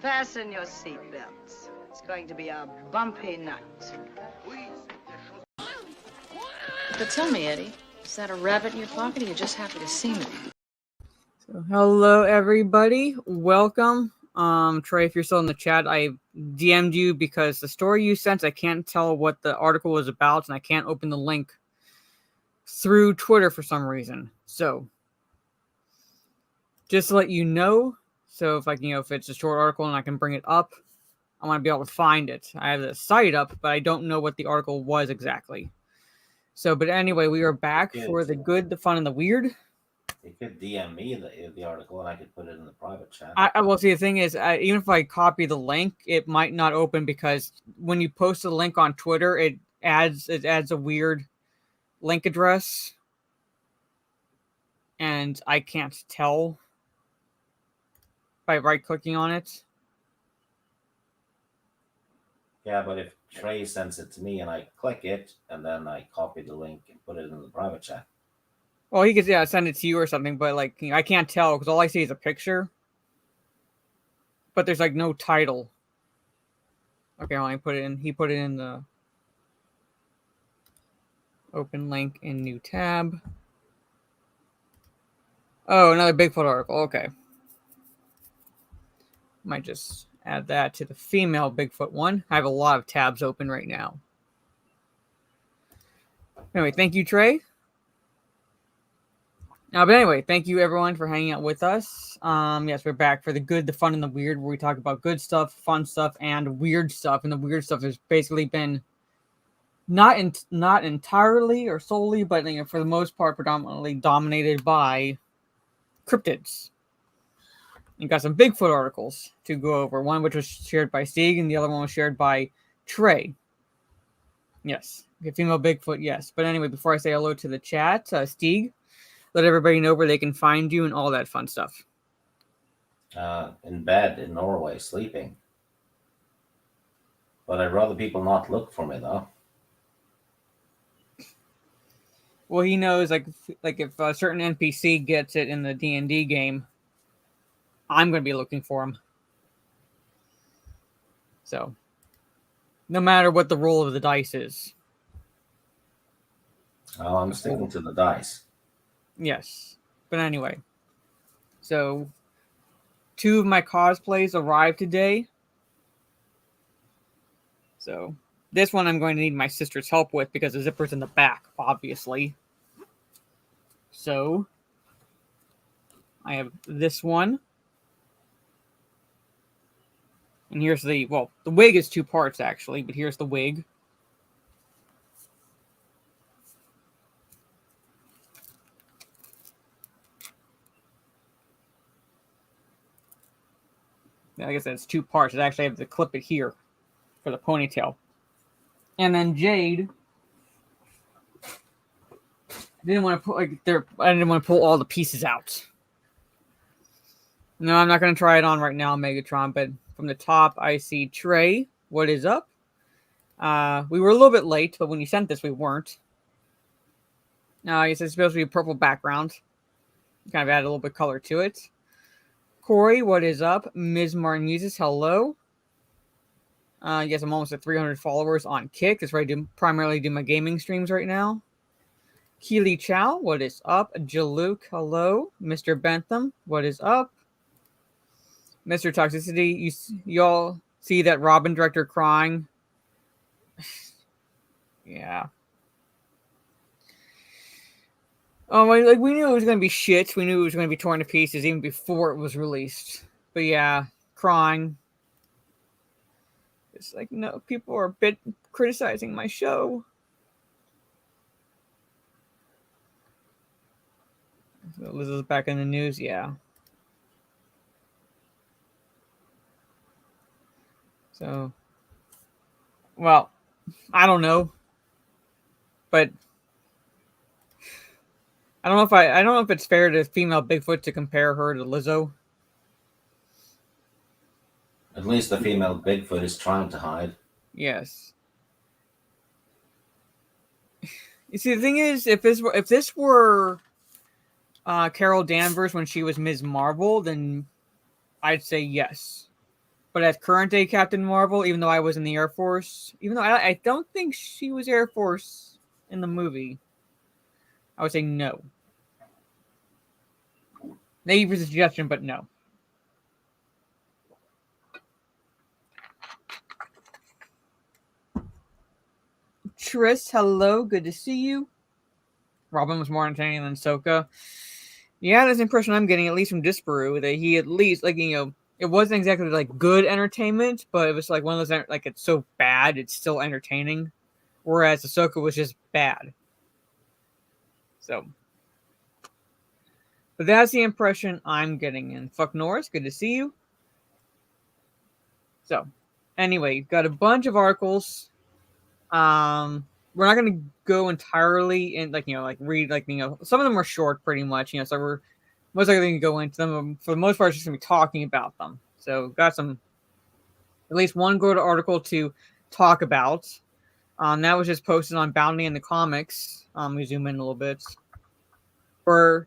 Fasten your seatbelts. It's going to be a bumpy night. But tell me, Eddie, is that a rabbit in your pocket or you're just happy to see me? So, hello, everybody. Welcome. Trey, if you're still in the chat, I DM'd you because the story you sent, I can't tell what the article was about, and I can't open the link through Twitter for some reason. So, just to let you know, so if if it's a short article and I can bring it up, I want to be able to find it. I have the site up, but I don't know what the article was exactly. So, but anyway, we are back for the good, the fun, and the weird. You could DM me the article, and I could put it in the private chat. I will see. The thing is, even if I copy the link, it might not open because when you post a link on Twitter, it adds a weird link address, and I can't tell by right-clicking on it. Yeah, but if Trey sends it to me and I click it, and then I copy the link and put it in the private chat. Well, he could send it to you or something, but I can't tell because all I see is a picture. But there's no title. Okay, well, put it in. He put it in the open link in new tab. Oh, another Bigfoot article. Okay. Might just add that to the female Bigfoot one. I have a lot of tabs open right now. Anyway, thank you, Trey. But anyway, thank you everyone for hanging out with us. Yes, we're back for the good, the fun, and the weird, where we talk about good stuff, fun stuff, and weird stuff. And the weird stuff has basically been not entirely or solely, but for the most part, predominantly dominated by cryptids. You got some Bigfoot articles to go over. One which was shared by Stieg, and the other one was shared by Trey. Yes, female Bigfoot. Yes, but anyway, before I say hello to the chat, Stieg, let everybody know where they can find you and all that fun stuff. In bed in Norway, sleeping. But I'd rather people not look for me, though. Well, he knows, if a certain NPC gets it in the D&D game, I'm going to be looking for him. So, no matter what the roll of the dice is. Oh, I'm sticking to the dice. Yes. But anyway. So, 2 of my cosplays arrived today. So, this one I'm going to need my sister's help with because the zipper's in the back, obviously. So, I have this one. And here's the wig is 2 parts actually, but here's the wig. I guess that's 2 parts. I actually have to clip it here for the ponytail. And then Jade, I didn't want to pull all the pieces out. No, I'm not going to try it on right now, Megatron, but from the top, I see Trey. What is up? We were a little bit late, but when you sent this, we weren't. It's supposed to be a purple background. Kind of add a little bit of color to it. Corey, what is up? Ms. Martin uses hello. Yes, I'm almost at 300 followers on Kick. That's where I primarily do my gaming streams right now. Keely Chow, what is up? Jaluk, hello. Mr. Bentham, what is up? Mr. Toxicity, you all see that Robin director crying? Yeah. Oh, we knew it was going to be shit. We knew it was going to be torn to pieces even before it was released. But yeah, crying. It's no, people are a bit criticizing my show. So Liz is back in the news, yeah. So, well, I don't know, but I don't know if it's fair to female Bigfoot to compare her to Lizzo. At least the female Bigfoot is trying to hide. Yes. You see, the thing is, if this were Carol Danvers when she was Ms. Marvel, then I'd say yes. But as current day Captain Marvel, even though I was in the Air Force, even though I don't think she was Air Force in the movie, I would say no. Thank you for the suggestion, but no. Tris, hello, good to see you. Robin was more entertaining than Ahsoka. Yeah, that's the impression I'm getting, at least from Disparu, that he at least, like, you know, it wasn't exactly like good entertainment, but it was like one of those, like, it's so bad it's still entertaining, whereas Ahsoka was just bad. So, but that's the impression I'm getting. And fuck Norris, good to see you. So, anyway, got a bunch of articles. We're not going to go entirely in, like, you know, like read, like, you know, some of them are short, pretty much, you know, so we're most likely going to go into them. For the most part, just going to be talking about them. So, got some, at least one good article to talk about. That was just posted on Bounty in the Comics. We zoom in a little bit. For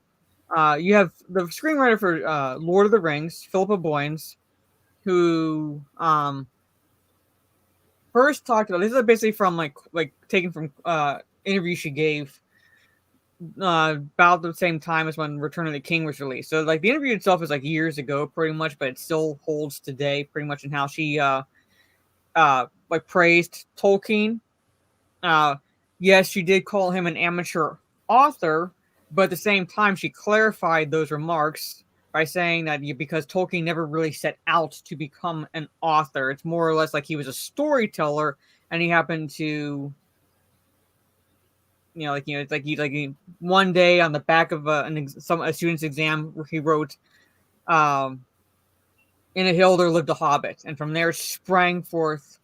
you have the screenwriter for Lord of the Rings, Philippa Boyens, who first talked about, this is basically from like taken from interview she gave about the same time as when Return of the King was released. So like the interview itself is like years ago pretty much, but it still holds today pretty much in how she like praised Tolkien. Yes, she did call him an amateur author, but at the same time she clarified those remarks by saying that because Tolkien never really set out to become an author, it's more or less like he was a storyteller, and he happened to, you know, like, you know, it's like he one day on the back of a student's exam, he wrote, "In a hill there lived a hobbit," and from there sprang forth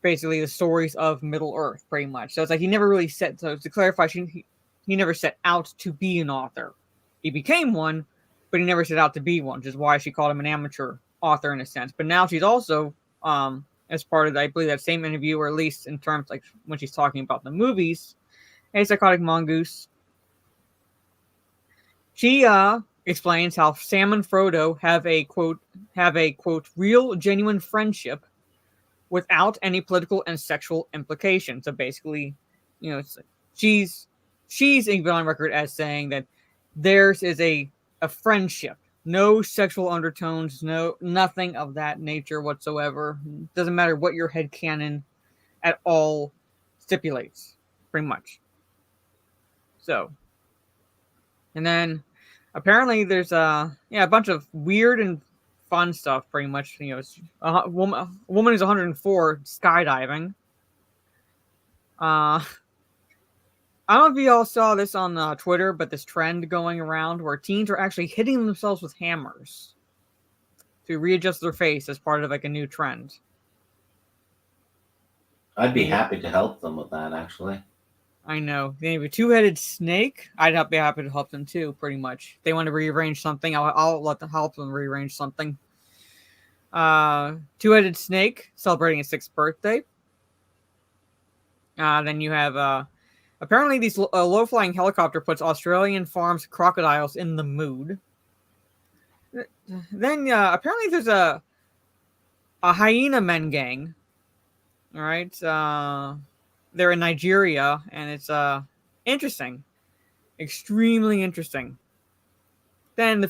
basically the stories of Middle Earth, pretty much. So it's like he never really set. So to clarify, he never set out to be an author. He became one, but he never set out to be one, which is why she called him an amateur author in a sense. But now she's also, as part of, I believe, that same interview, or at least in terms like when she's talking about the movies, hey, Psychotic Mongoose, she explains how Sam and Frodo have a quote real genuine friendship without any political and sexual implications. So basically, you know, she's even on record as saying that theirs is a friendship, no sexual undertones, nothing of that nature whatsoever. Doesn't matter what your headcanon at all stipulates, pretty much. So, and then apparently there's a bunch of weird and fun stuff, pretty much. You know, a woman who's 104 skydiving. I don't know if you all saw this on Twitter, but this trend going around where teens are actually hitting themselves with hammers to readjust their face as part of like a new trend. I'd be happy to help them with that, actually. I know. They have a two-headed snake. I'd be happy to help them too, pretty much. If they want to rearrange something, I'll let them help them rearrange something. Two-headed snake celebrating its 6th birthday. Then you have apparently these low-flying helicopter puts Australian farms crocodiles in the mood. Then apparently there's a hyena men gang. All right. They're in Nigeria, and it's interesting, extremely interesting. Then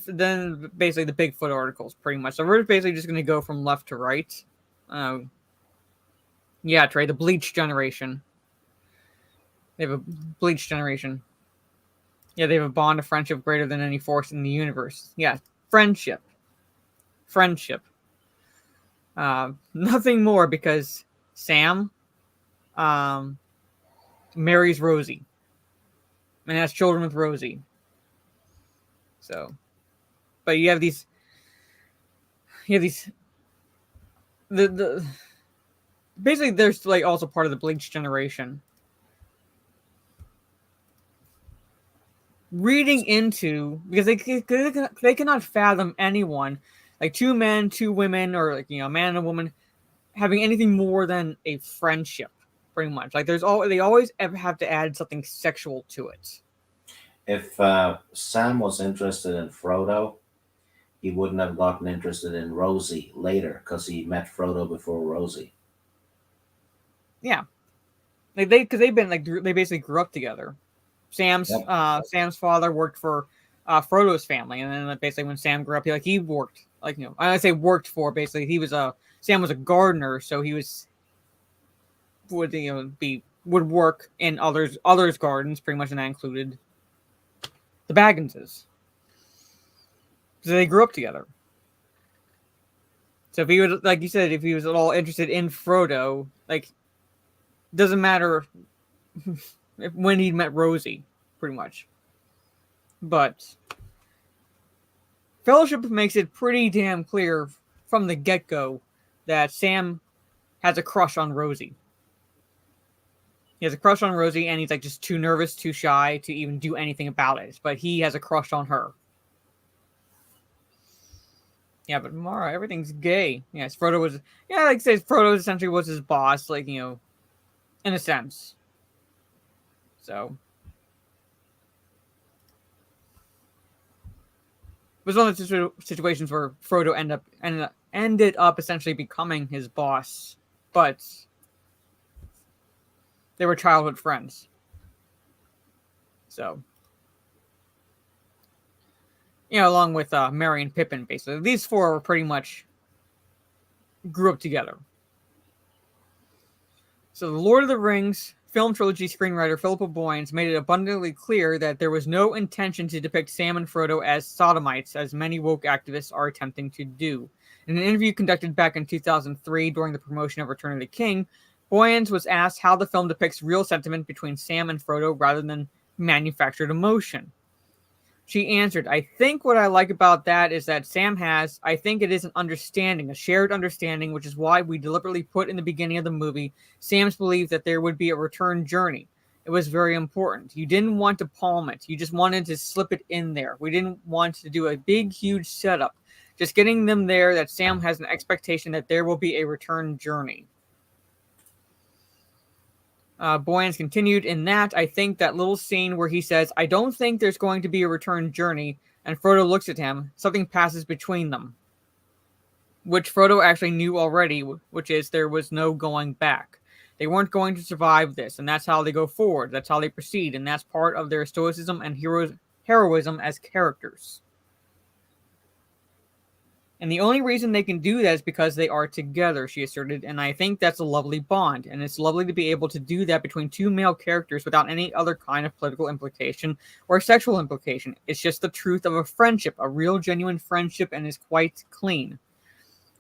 basically the Bigfoot articles, pretty much. So we're basically just going to go from left to right. Yeah, Trey, the Bleach generation. They have a Bleach generation. Yeah, they have a bond of friendship greater than any force in the universe. Yeah, friendship. Nothing more, because Sam marries Rosie and has children with Rosie. So, but you have these the basically there's like also part of the Bleach generation reading into, because they cannot fathom anyone, like 2 men, 2 women, or like, you know, a man and a woman having anything more than a friendship, pretty much. Like they always ever have to add something sexual to it. If Sam was interested in Frodo, he wouldn't have gotten interested in Rosie later because he met Frodo before Rosie. Yeah, like they've been like they basically grew up together. Sam's Yep. Sam's father worked for Frodo's family, and then like, basically when Sam grew up, he worked like I say worked for basically Sam was a gardener, so he would work in others gardens pretty much, and that included the Bagginses. So they grew up together. So if he was, like you said, if he was at all interested in Frodo, like doesn't matter when he met Rosie, pretty much. But Fellowship makes it pretty damn clear from the get-go that Sam has a crush on Rosie. He has a crush on Rosie, and he's like just too nervous, too shy to even do anything about it. But he has a crush on her. Yeah, but Mara, everything's gay. Yes, Frodo was. Yeah, like I said, Frodo essentially was his boss, like in a sense. So it was one of the situations where Frodo ended up essentially becoming his boss, but they were childhood friends. So, along with Merry and Pippin, basically. These four were pretty much grew up together. So the Lord of the Rings film trilogy screenwriter Philippa Boyens made it abundantly clear that there was no intention to depict Sam and Frodo as sodomites, as many woke activists are attempting to do. In an interview conducted back in 2003 during the promotion of Return of the King, Boyens was asked how the film depicts real sentiment between Sam and Frodo rather than manufactured emotion. She answered, I think what I like about that is that Sam I think it is an understanding, a shared understanding, which is why we deliberately put in the beginning of the movie Sam's belief that there would be a return journey. It was very important. You didn't want to palm it. You just wanted to slip it in there. We didn't want to do a big, huge setup. Just getting them there that Sam has an expectation that there will be a return journey. Boyens continued, in that, I think that little scene where he says, I don't think there's going to be a return journey, and Frodo looks at him, something passes between them. Which Frodo actually knew already, which is there was no going back. They weren't going to survive this, and that's how they go forward. That's how they proceed, and that's part of their stoicism and heroism as characters. And the only reason they can do that is because they are together, she asserted, and I think that's a lovely bond, and it's lovely to be able to do that between two male characters without any other kind of political implication or sexual implication. It's just the truth of a friendship, a real, genuine friendship, and is quite clean.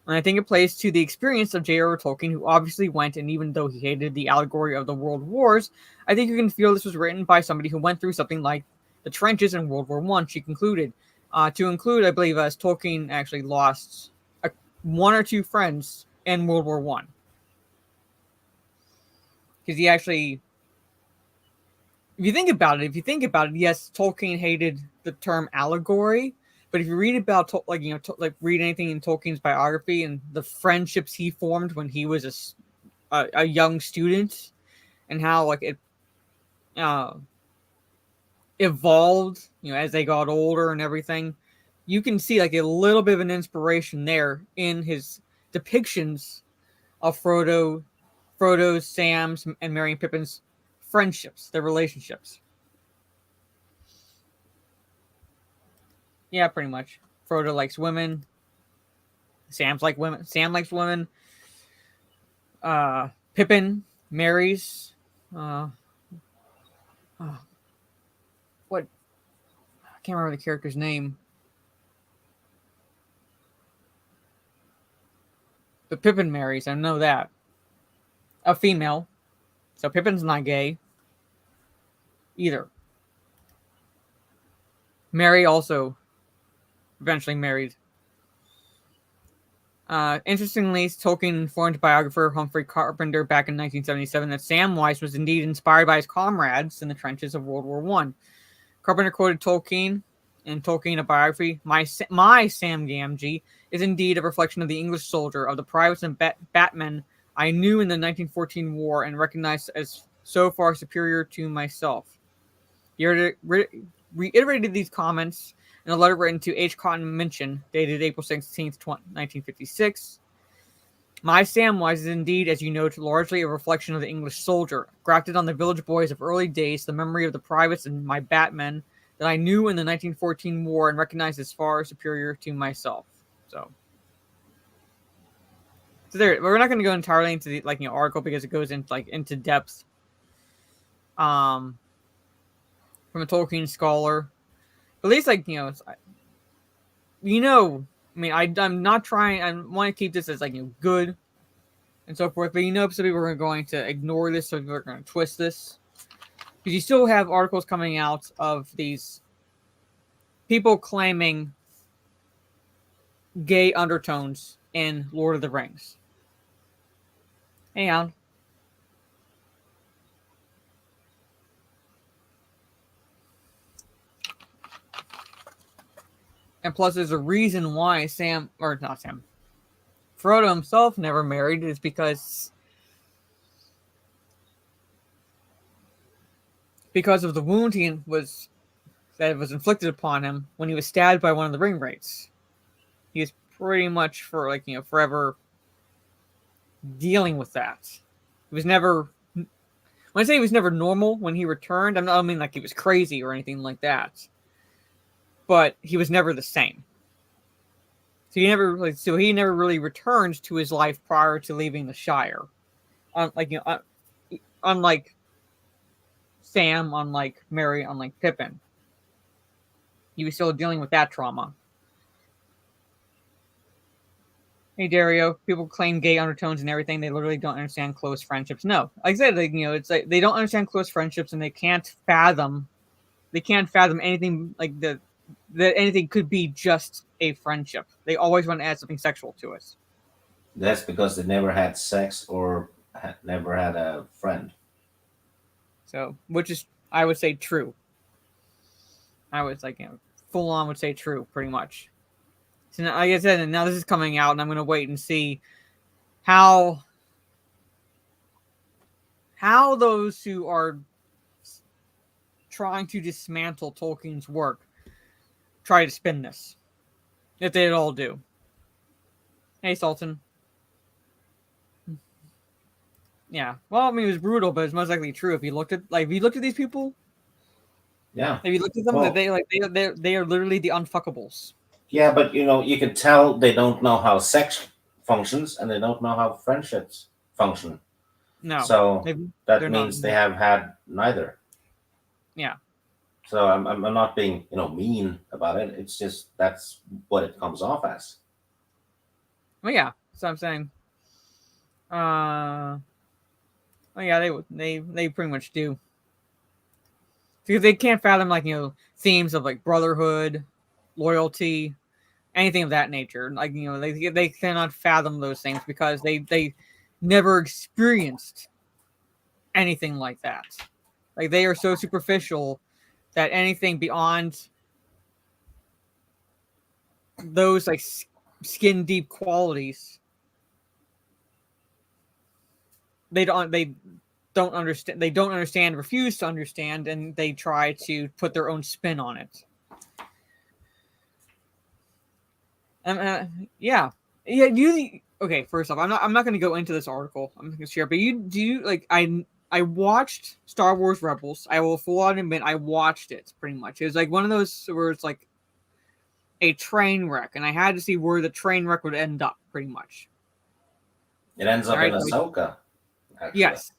And I think it plays to the experience of J.R.R. Tolkien, who obviously went, and even though he hated the allegory of the World Wars, I think you can feel this was written by somebody who went through something like the trenches in World War I, she concluded. To include, I believe, as Tolkien actually lost one or two friends in World War I. Because he actually, if you think about it, yes, Tolkien hated the term allegory, but if you read about, read anything in Tolkien's biography and the friendships he formed when he was a young student, and how it evolved, as they got older and everything, you can see a little bit of an inspiration there in his depictions of Frodo's, Sam's, and Merry and Pippin's friendships, their relationships. Yeah, pretty much. Frodo likes women. Sam likes women. Pippin marries. What? I can't remember the character's name. But Pippin marries, I know that. A female. So Pippin's not gay. Either. Merry also eventually married. Interestingly, Tolkien informed biographer Humphrey Carpenter back in 1977 that Samwise was indeed inspired by his comrades in the trenches of World War I. Carpenter quoted Tolkien in Tolkien, a biography, My Sam Gamgee is indeed a reflection of the English soldier, of the privates and batmen I knew in the 1914 war and recognized as so far superior to myself. He reiterated these comments in a letter written to H. Cotton Minchin, dated April 16th, 1956. My Samwise is indeed, as you note, largely a reflection of the English soldier, grafted on the village boys of early days, the memory of the privates and my batmen that I knew in the 1914 war and recognized as far superior to myself. So there, we're not going to go entirely into the article because it goes into depth. From a Tolkien scholar, but at least I'm not trying. I want to keep this as good and so forth. But some people are going to ignore this, so people are going to twist this because you still have articles coming out of these people claiming gay undertones in Lord of the Rings. Hang on. And plus, there's a reason why Frodo himself never married is because of the wound that was inflicted upon him when he was stabbed by one of the ring wraiths. He was pretty much forever dealing with that. He was never. When I say he was never normal when he returned, I don't mean like he was crazy or anything like that. But he was never the same. So he never really returned to his life prior to leaving the Shire. Unlike Sam, unlike Merry, unlike Pippin. He was still dealing with that trauma. Hey Dario, people claim gay undertones and everything. They literally don't understand close friendships. No, like I said, it's like they don't understand close friendships, and they can't fathom anything that anything could be just a friendship. They always want to add something sexual to it. That's because they never had sex or never had a friend. So, which is, I would say, true. I was full on would say true, pretty much. So, now, like I said, and now this is coming out, and I'm going to wait and see how those who are trying to dismantle Tolkien's work try to spin this, if they at all do. Hey, Sultan. Yeah. Well, I mean, it was brutal, but it's most likely true. If you looked at these people, yeah. If you looked at them, that they are literally the unfuckables. Yeah, but you can tell they don't know how sex functions, and they don't know how friendships function. No. So that means they have had neither. Yeah. So I'm not being mean about it. It's just that's what it comes off as. Well, yeah. So I'm saying, yeah, they pretty much do, because they can't fathom themes of brotherhood, loyalty, anything of that nature. They cannot fathom those things because they never experienced anything like that. They are so superficial that anything beyond those skin deep qualities, they don't understand. They don't understand, refuse to understand, and they try to put their own spin on it. Yeah. Okay, first off, I'm not going to go into this article. I'm going to share, but I watched Star Wars Rebels. I will full on admit I watched it pretty much. It was one of those where it's a train wreck, and I had to see where the train wreck would end up pretty much. It ends up in Ahsoka. Actually. Yes.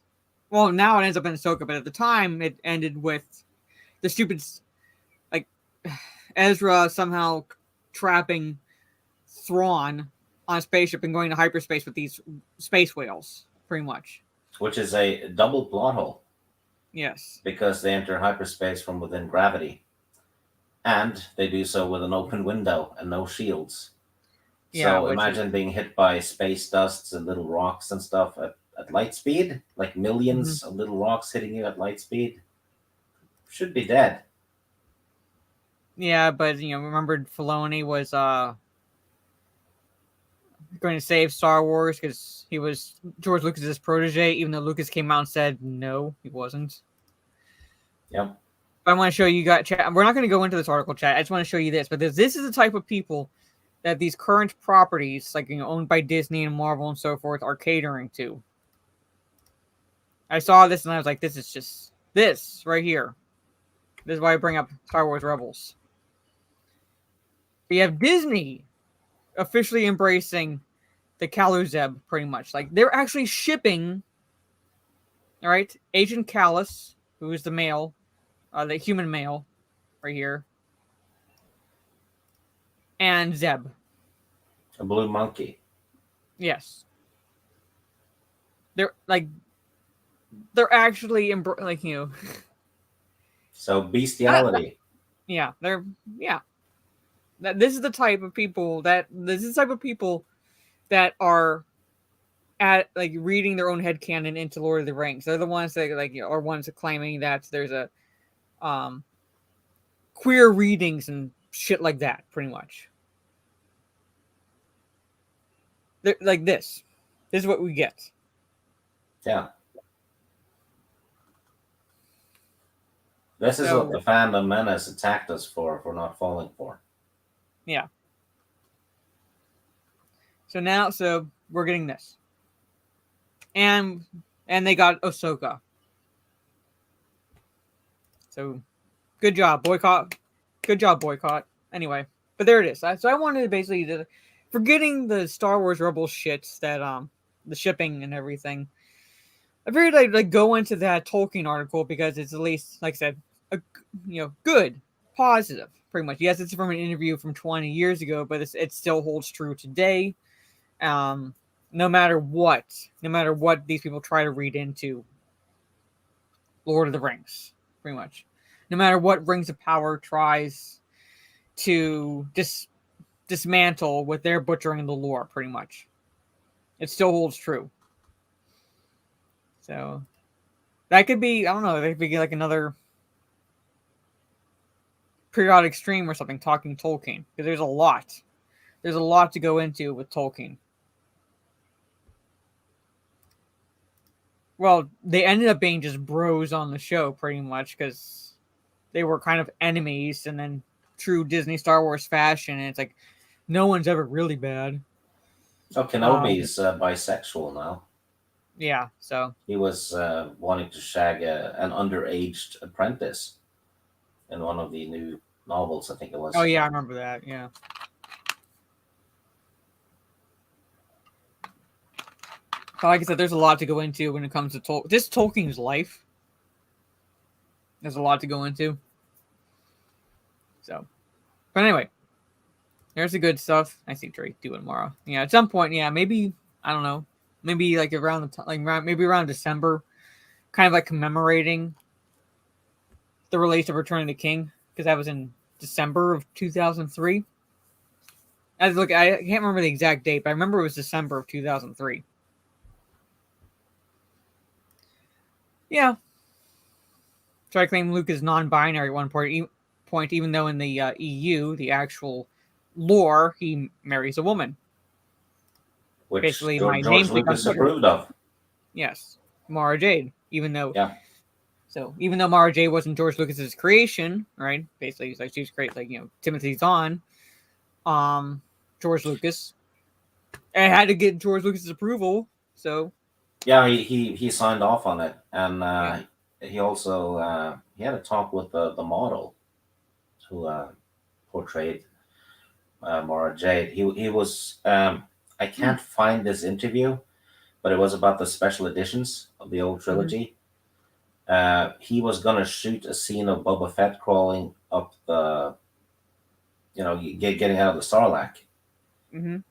Well, now it ends up in Ahsoka, but at the time it ended with the stupid Ezra somehow trapping Thrawn on a spaceship and going to hyperspace with these space whales, pretty much. Which is a double plot hole. Yes. Because they enter hyperspace from within gravity. And they do so with an open window and no shields. Yeah, so imagine being hit by space dusts and little rocks and stuff at light speed. Millions of little rocks hitting you at light speed. Should be dead. Yeah, but remember Filoni was going to save Star Wars because he was George Lucas's protege, even though Lucas came out and said no, he wasn't. Yep. I want to show you guys. Chat. We're not going to go into this article, chat. I just want to show you this. But this is the type of people that these current properties, like owned by Disney and Marvel and so forth, are catering to. I saw this and I was like, this is just this right here. This is why I bring up Star Wars Rebels. We have Disney officially embracing the Kaluzeb, pretty much. Like, they're actually shipping, all right, Agent Kallus, who is the male, the human male, right here, and Zeb. A blue monkey. Yes. They're actually, So bestiality. Yeah, This is the type of people that are at reading their own headcanon into Lord of the Rings. They're the ones that are ones claiming that there's a queer readings and shit like that, pretty much. They're, like this. This is what we get. Yeah. This is what the fandom menace attacked us for not falling for. Yeah. So we're getting this. And they got Ahsoka. So good job, boycott. Good job, boycott. Anyway, but there it is. So I wanted to basically forgetting the Star Wars Rebels shit that the shipping and everything. I figured I'd go into that Tolkien article because it's at least, like I said, good, positive, pretty much. Yes, it's from an interview from 20 years ago, but it still holds true today. No matter what these people try to read into Lord of the Rings, pretty much. No matter what Rings of Power tries to dismantle with their butchering the lore, pretty much. It still holds true. So that could be, I don't know, that could be like another periodic stream or something talking Tolkien, because there's a lot to go into with Tolkien. Well, they ended up being just bros on the show pretty much, because they were kind of enemies, and then true Disney Star Wars fashion, and it's like no one's ever really bad. Oh, Kenobi's bisexual now. Yeah, so he was wanting to shag an underaged apprentice in one of the new novels, I think it was. Oh yeah, I remember that. Yeah. But like I said, there's a lot to go into when it comes to Tolkien's life. There's a lot to go into. So, but anyway, there's the good stuff. I see Drake doing tomorrow. Yeah, at some point, yeah, maybe I don't know, maybe like around maybe around December, kind of like commemorating the release of Return of the King, because that was in December of 2003. I can't remember the exact date, but I remember it was December of 2003. Yeah. Try to claim Luke is non-binary at one point, even though in the EU, the actual lore, he marries a woman. Which basically George Lucas approved of. Yes, Mara Jade. Even though, yeah. So even though Mara Jade wasn't George Lucas's creation, right? Basically, he's like, she was great, Timothy Zahn, George Lucas. I had to get George Lucas's approval, so. Yeah, he signed off on it, and he also he had a talk with the model who portrayed Mara Jade. He was I can't find this interview, but it was about the special editions of the old trilogy. He was gonna shoot a scene of Boba Fett crawling up the, getting out of the Sarlacc, and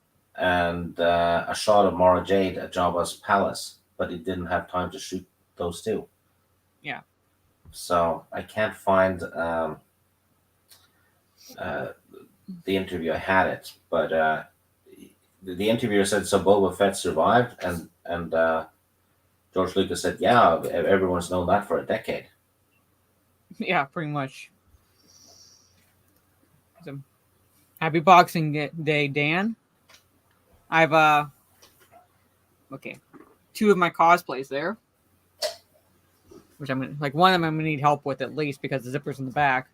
a shot of Mara Jade at Jabba's palace, but he didn't have time to shoot those two. Yeah. So I can't find the interview. I had it, but the interviewer said so. Boba Fett survived, and George Lucas said, "Yeah, everyone's known that for a decade." Yeah, pretty much. So, happy Boxing Day, Dan. I've 2 of my cosplays there. which I'm like one of them I'm gonna need help with at least because the zipper's in the back.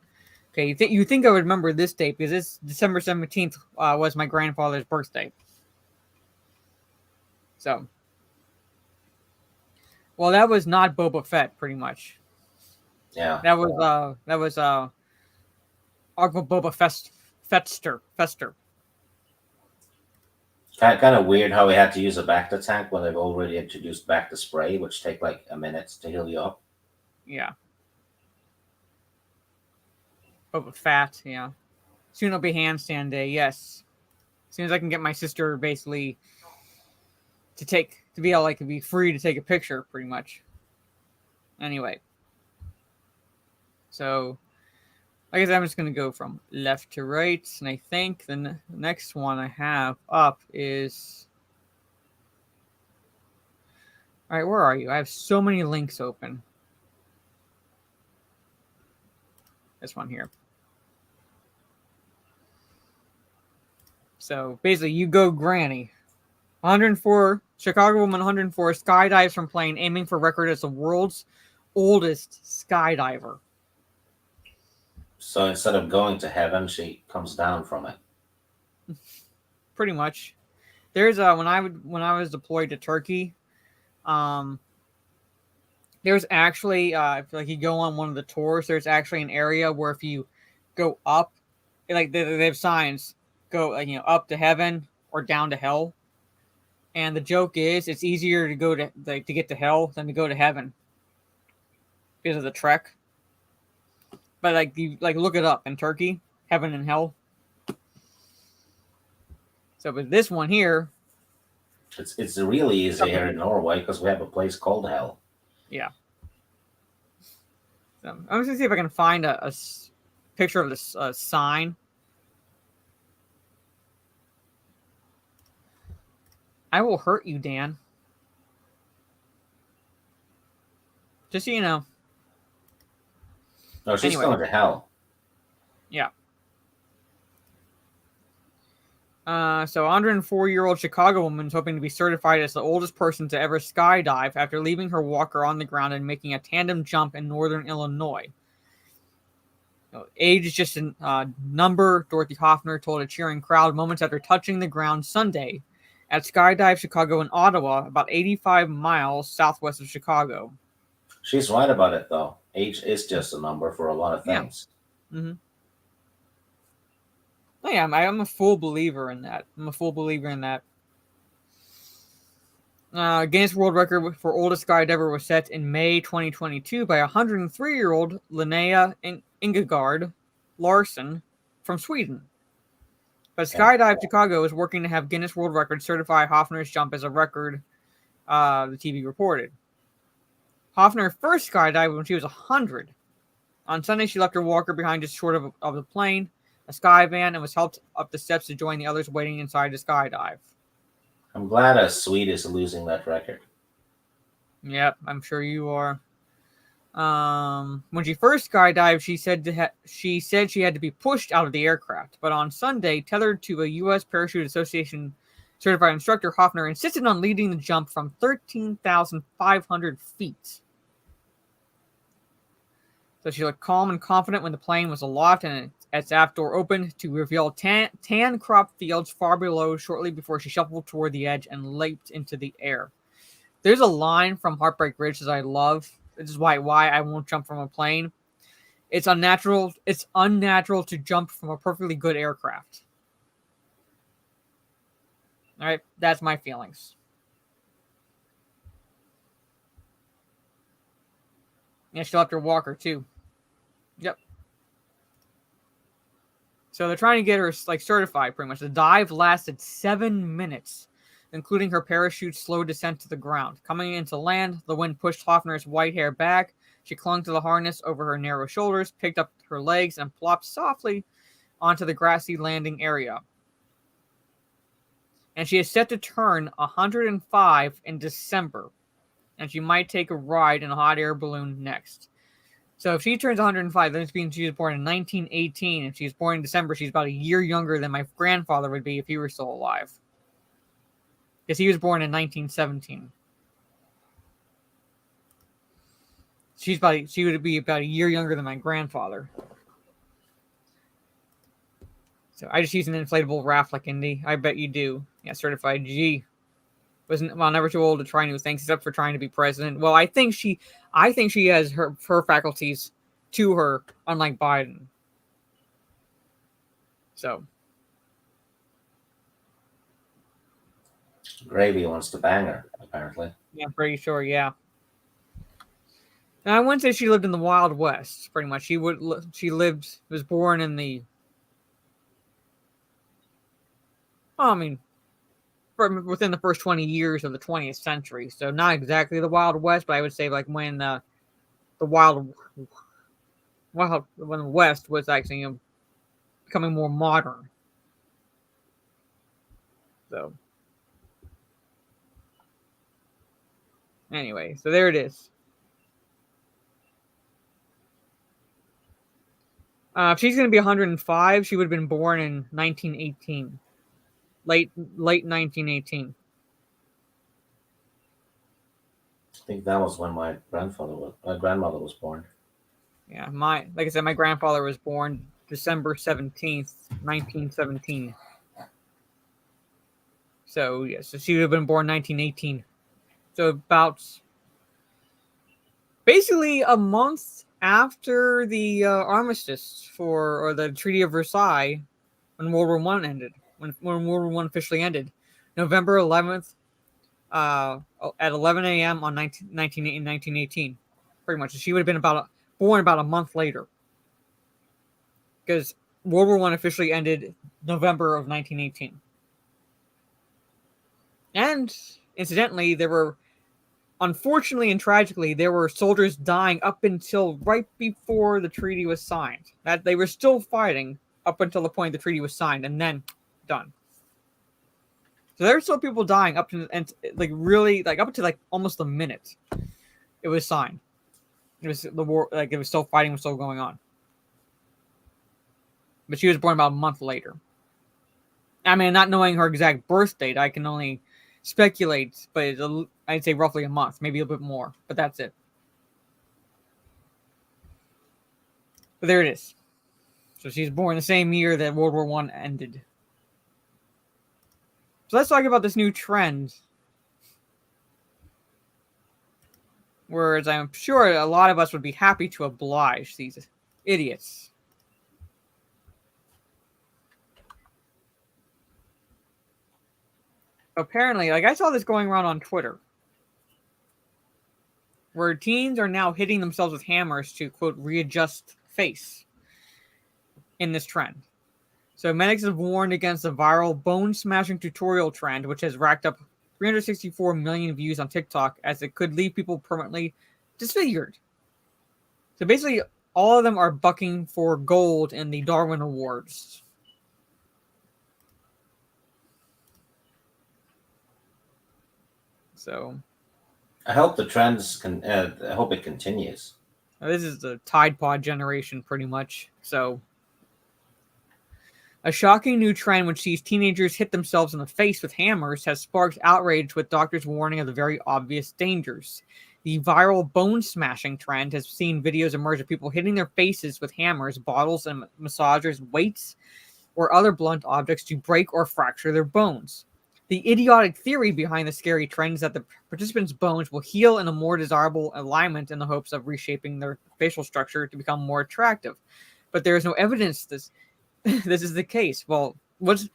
Okay, you think I would remember this date because this December 17th was my grandfather's birthday. So, well, that was not Boba Fett, pretty much. Yeah. That was Agua Boba Fester. Kind of weird how we had to use a Bacta tank when they've already introduced Bacta spray, which take like a minute to heal you up. Yeah. Boba Fett, yeah. Soon it'll be handstand day, yes. As soon as I can get my sister basically to be free to take a picture, pretty much. Anyway. So, I guess I'm just going to go from left to right. And I think the next one I have up is... All right, where are you? I have so many links open. This one here. So basically, you go granny. 104, Chicago woman 104 skydives from plane, aiming for record as the world's oldest skydiver. So instead of going to heaven, she comes down from it. Pretty much. There's when I was deployed to Turkey, there's actually like you go on one of the tours, there's actually an area where if you go up, like they have signs, go up to heaven or down to hell. And the joke is it's easier to go to get to hell than to go to heaven because of the trek. But you look it up in Turkey, heaven and hell. So with this one here, it's really easy here in Norway because we have a place called hell. Yeah. So I'm just gonna see if I can find a picture of this sign. I will hurt you, Dan. Just so you know. No, she's Anyway. going to hell. Yeah. So 104-year-old Chicago woman is hoping to be certified as the oldest person to ever skydive after leaving her walker on the ground and making a tandem jump in northern Illinois. Age is just a number, Dorothy Hoffner told a cheering crowd moments after touching the ground Sunday at Skydive Chicago in Ottawa, about 85 miles southwest of Chicago. She's right about it, though. Age is just a number for a lot of things. Yeah. Mm-hmm. Oh, yeah, I'm a full believer in that. Guinness World Record for oldest skydiver was set in May 2022 by 103-year-old Linnea Ingegard Larsson from Sweden. But Skydive Chicago is working to have Guinness World Record certify Hoffner's jump as a record, the TV reported. Hoffner first skydived when she was 100. On Sunday, she left her walker behind just short of the plane, a sky van, and was helped up the steps to join the others waiting inside to skydive. I'm glad a Swede is losing that record. Yep, I'm sure you are. When she first skydived, she said she had to be pushed out of the aircraft. But on Sunday, tethered to a U.S. Parachute Association certified instructor, Hoffner insisted on leading the jump from 13,500 feet. So she looked calm and confident when the plane was aloft and its aft door opened to reveal tan crop fields far below shortly before she shuffled toward the edge and leaped into the air. There's a line from Heartbreak Ridge that I love. This is why I won't jump from a plane. It's unnatural to jump from a perfectly good aircraft. All right, that's my feelings. Yeah, she left her walker too. Yep. So they're trying to get her certified pretty much. The dive lasted 7 minutes, including her parachute's slow descent to the ground. Coming into land, the wind pushed Hoffner's white hair back. She clung to the harness over her narrow shoulders, picked up her legs, and plopped softly onto the grassy landing area. And she is set to turn 105 in December. And she might take a ride in a hot air balloon next. So if she turns 105, that means she was born in 1918. If she's born in December, she's about a year younger than my grandfather would be if he were still alive. Because he was born in 1917. She would be about a year younger than my grandfather. So I just use an inflatable raft like Indy. I bet you do. Yeah, certified G. Never too old to try new things except for trying to be president. Well, I think she has her faculties to her, unlike Biden. So Gravy wants to bang her, apparently. yeah, I'm pretty sure. Yeah. Now, I wouldn't say she lived in the Wild West. Pretty much, she was born in the. Well, I mean, within the first 20 years of the 20th century. So not exactly the Wild West, but I would say like when the Wild when the West was actually becoming more modern. So anyway, so there it is. If she's going to be 105, she would have been born in 1918. Late 1918. I think that was when my grandmother was born. Yeah, like I said, my grandfather was born December 17th, 1917. So yeah, so she would have been born 1918. So about basically a month after the armistice or the Treaty of Versailles, when World War One ended, when World War One officially ended, November 11th, at 11 a.m. on 1918, pretty much. She would have been born about a month later, because World War One officially ended November of 1918. And incidentally, unfortunately and tragically, there were soldiers dying up until right before the treaty was signed. That they were still fighting up until the point the treaty was signed, and then done. So there were still people dying up to up to almost a minute it was signed. It was the war, it was still fighting was still going on. But she was born about a month later. I mean, not knowing her exact birth date, I can only speculate, but I'd say roughly a month, maybe a bit more, but that's it. But there it is. So she's born the same year that World War One ended. So let's talk about this new trend. Whereas I'm sure a lot of us would be happy to oblige these idiots. Apparently, I saw this going around on Twitter, where teens are now hitting themselves with hammers to, quote, readjust face in this trend. So medics have warned against the viral bone-smashing tutorial trend, which has racked up 364 million views on TikTok, as it could leave people permanently disfigured. So basically, all of them are bucking for gold in the Darwin Awards. So I hope the trends I hope it continues. This is the Tide Pod generation, pretty much. So a shocking new trend which sees teenagers hit themselves in the face with hammers has sparked outrage, with doctors warning of the very obvious dangers. The viral bone-smashing trend has seen videos emerge of people hitting their faces with hammers, bottles, and massagers, weights, or other blunt objects to break or fracture their bones. The idiotic theory behind the scary trend is that the participants' bones will heal in a more desirable alignment in the hopes of reshaping their facial structure to become more attractive. But there is no evidence this is the case. Well, this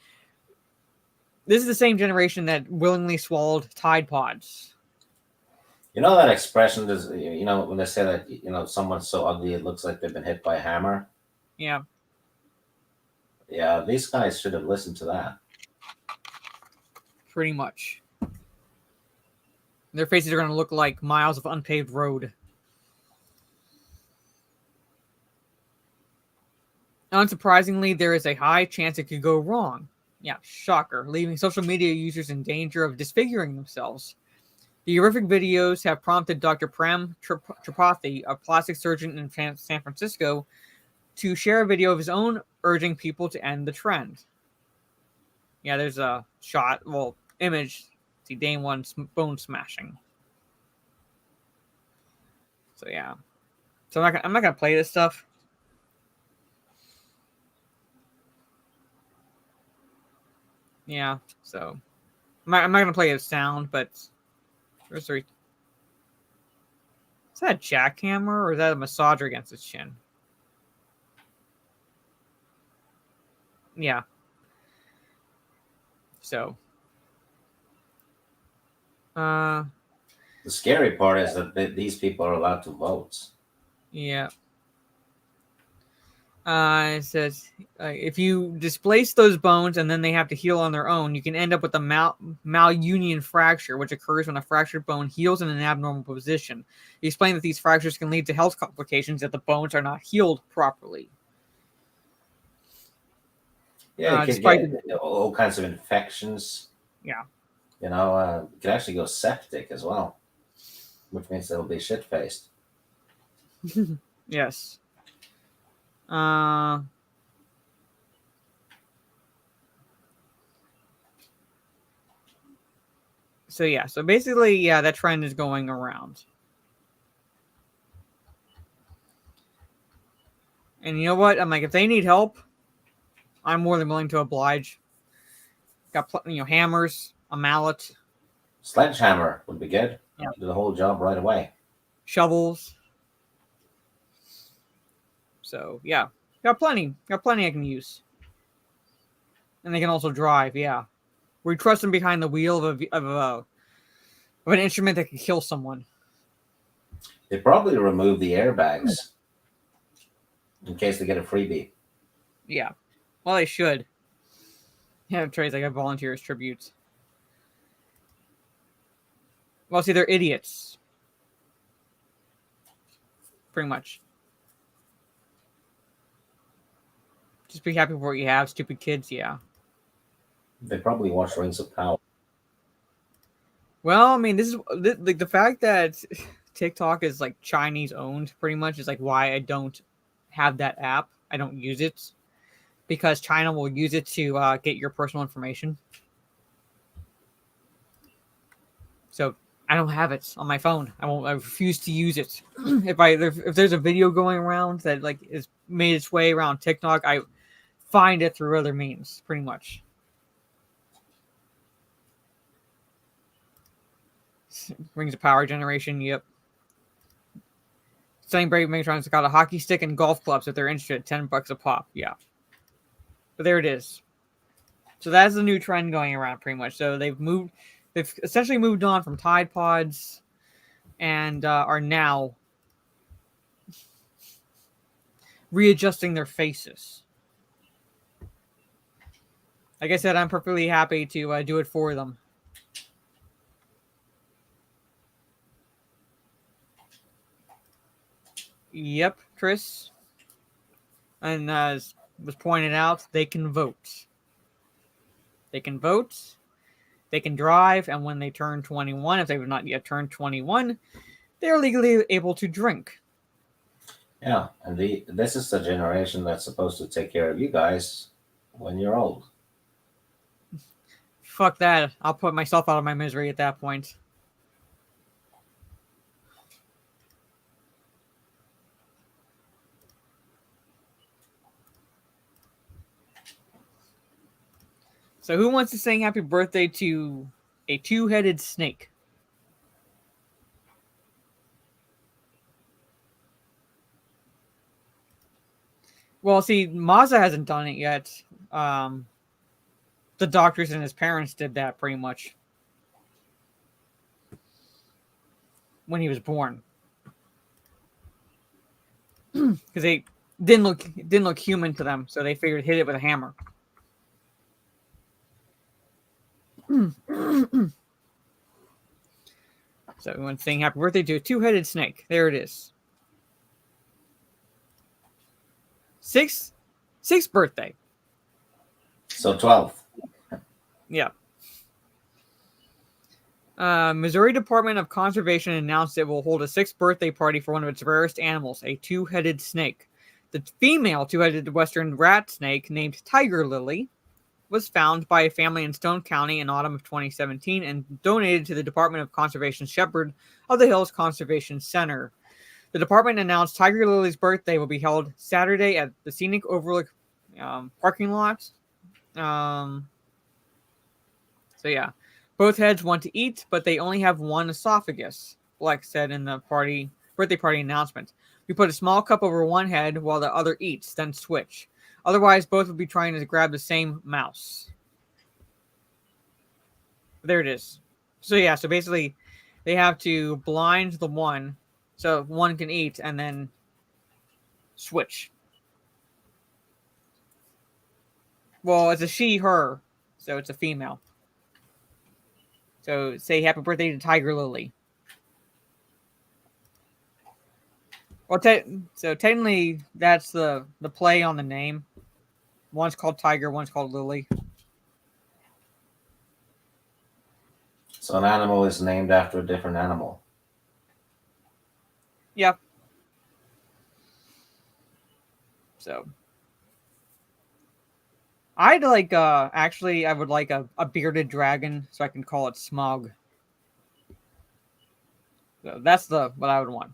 is the same generation that willingly swallowed Tide Pods. You know that expression is, when they say that, someone's so ugly it looks like they've been hit by a hammer? Yeah. Yeah, these guys should have listened to that. Pretty much. Their faces are going to look like miles of unpaved road. Unsurprisingly, there is a high chance it could go wrong. Yeah, shocker, leaving social media users in danger of disfiguring themselves. The horrific videos have prompted Dr. Prem Tripathi, a plastic surgeon in San Francisco, to share a video of his own urging people to end the trend. Yeah, there's a image. See, day one bone smashing. So yeah, So I'm not gonna play this stuff. Yeah, so I'm not gonna play his sound, but is that a jackhammer or is that a massager against his chin? Yeah. So the scary part is that these people are allowed to vote. Yeah. It says if you displace those bones and then they have to heal on their own, you can end up with a malunion fracture, which occurs when a fractured bone heals in an abnormal position. He explained that these fractures can lead to health complications if the bones are not healed properly. Yeah, you can get all kinds of infections. Yeah. You know, you could actually go septic as well, which means they'll be shit-faced. Yes. So yeah, so basically, yeah, that trend is going around. And you know what? I'm like, if they need help, I'm more than willing to oblige. Got hammers, a mallet, Sledgehammer would be good. Yeah. Do the whole job right away. Shovels. So yeah, got plenty I can use. And they can also drive. Yeah, we trust them behind the wheel of an instrument that can kill someone. They probably remove the airbags in case they get a freebie. Yeah, well, they should. Yeah, trades like a volunteers tributes. Well, see, they're idiots. Pretty much. Just be happy with what you have, stupid kids, yeah. They probably watch Rings of Power. Well, I mean, this is the fact that TikTok is like Chinese owned pretty much is like why I don't have that app. I don't use it because China will use it to get your personal information. So I don't have it on my phone. I refuse to use it. If there's a video going around that like is made its way around TikTok, I find it through other means, pretty much. Rings of Power generation, yep. Selling Brave Megatron's got a hockey stick and golf clubs if they're interested, $10 a pop, yeah. But there it is. So that's the new trend going around, pretty much. So they've essentially moved on from Tide Pods and are now readjusting their faces. Like I said, I'm perfectly happy to do it for them. Yep, Tris. And as was pointed out, they can vote. They can vote. They can drive, and when they turn 21, if they have not yet turned 21, they're legally able to drink. Yeah, and this is the generation that's supposed to take care of you guys when you're old. Fuck that. I'll put myself out of my misery at that point. So who wants to sing happy birthday to a two-headed snake? Well, see, Mazza hasn't done it yet. The doctors and his parents did that pretty much when he was born, because they didn't look human to them, so they figured hit it with a hammer. So we want to sing happy birthday to a two-headed snake. There it is. Sixth birthday. So 12th. Yeah. Missouri Department of Conservation announced it will hold a 6th birthday party for one of its rarest animals, a two-headed snake. The female two-headed western rat snake, named Tiger Lily, was found by a family in Stone County in autumn of 2017 and donated to the Department of Conservation's Shepherd of the Hills Conservation Center. The department announced Tiger Lily's birthday will be held Saturday at the Scenic Overlook parking lot. So yeah, both heads want to eat, but they only have one esophagus, Flex said in the birthday party announcement. We put a small cup over one head while the other eats, then switch. Otherwise, both would be trying to grab the same mouse. There it is. So yeah, so basically they have to blind the one so one can eat and then switch. Well, it's a she, her, so it's a female. So say happy birthday to Tiger Lily. Well, so technically that's the play on the name. One's called Tiger, one's called Lily. So an animal is named after a different animal. Yep. So I'd like actually I would like a bearded dragon so I can call it Smog. So that's what I would want.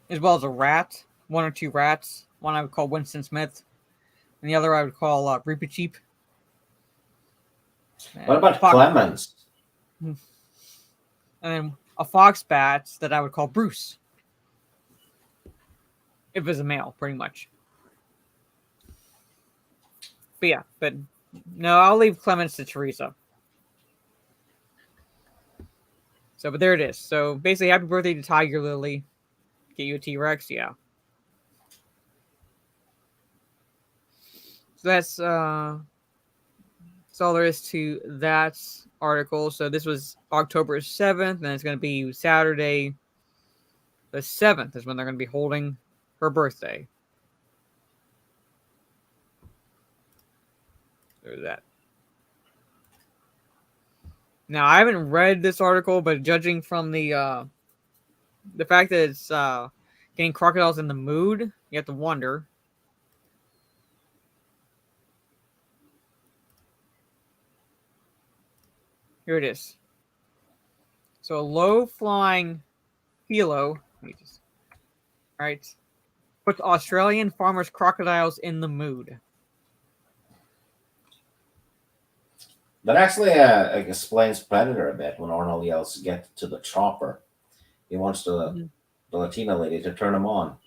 As well as a rat, one or two rats. One I would call Winston Smith, and the other I would call Reaper Cheap. What about Clemens? And then a fox bat that I would call Bruce. If it's a male, pretty much. But yeah, no, I'll leave Clemens to Teresa. So, but there it is. So basically, happy birthday to Tiger Lily. Get you a T-Rex, yeah. So that's all there is to that article. So this was October 7th, and it's going to be Saturday the 7th is when they're going to be holding her birthday. There's that. Now, I haven't read this article, but judging from the fact that it's getting crocodiles in the mood, you have to wonder. Here it is. So a low-flying philo, right, puts Australian farmers' crocodiles in the mood. That actually explains Predator a bit when Arnold yells, "Get to the chopper." He wants the Latina lady to turn him on.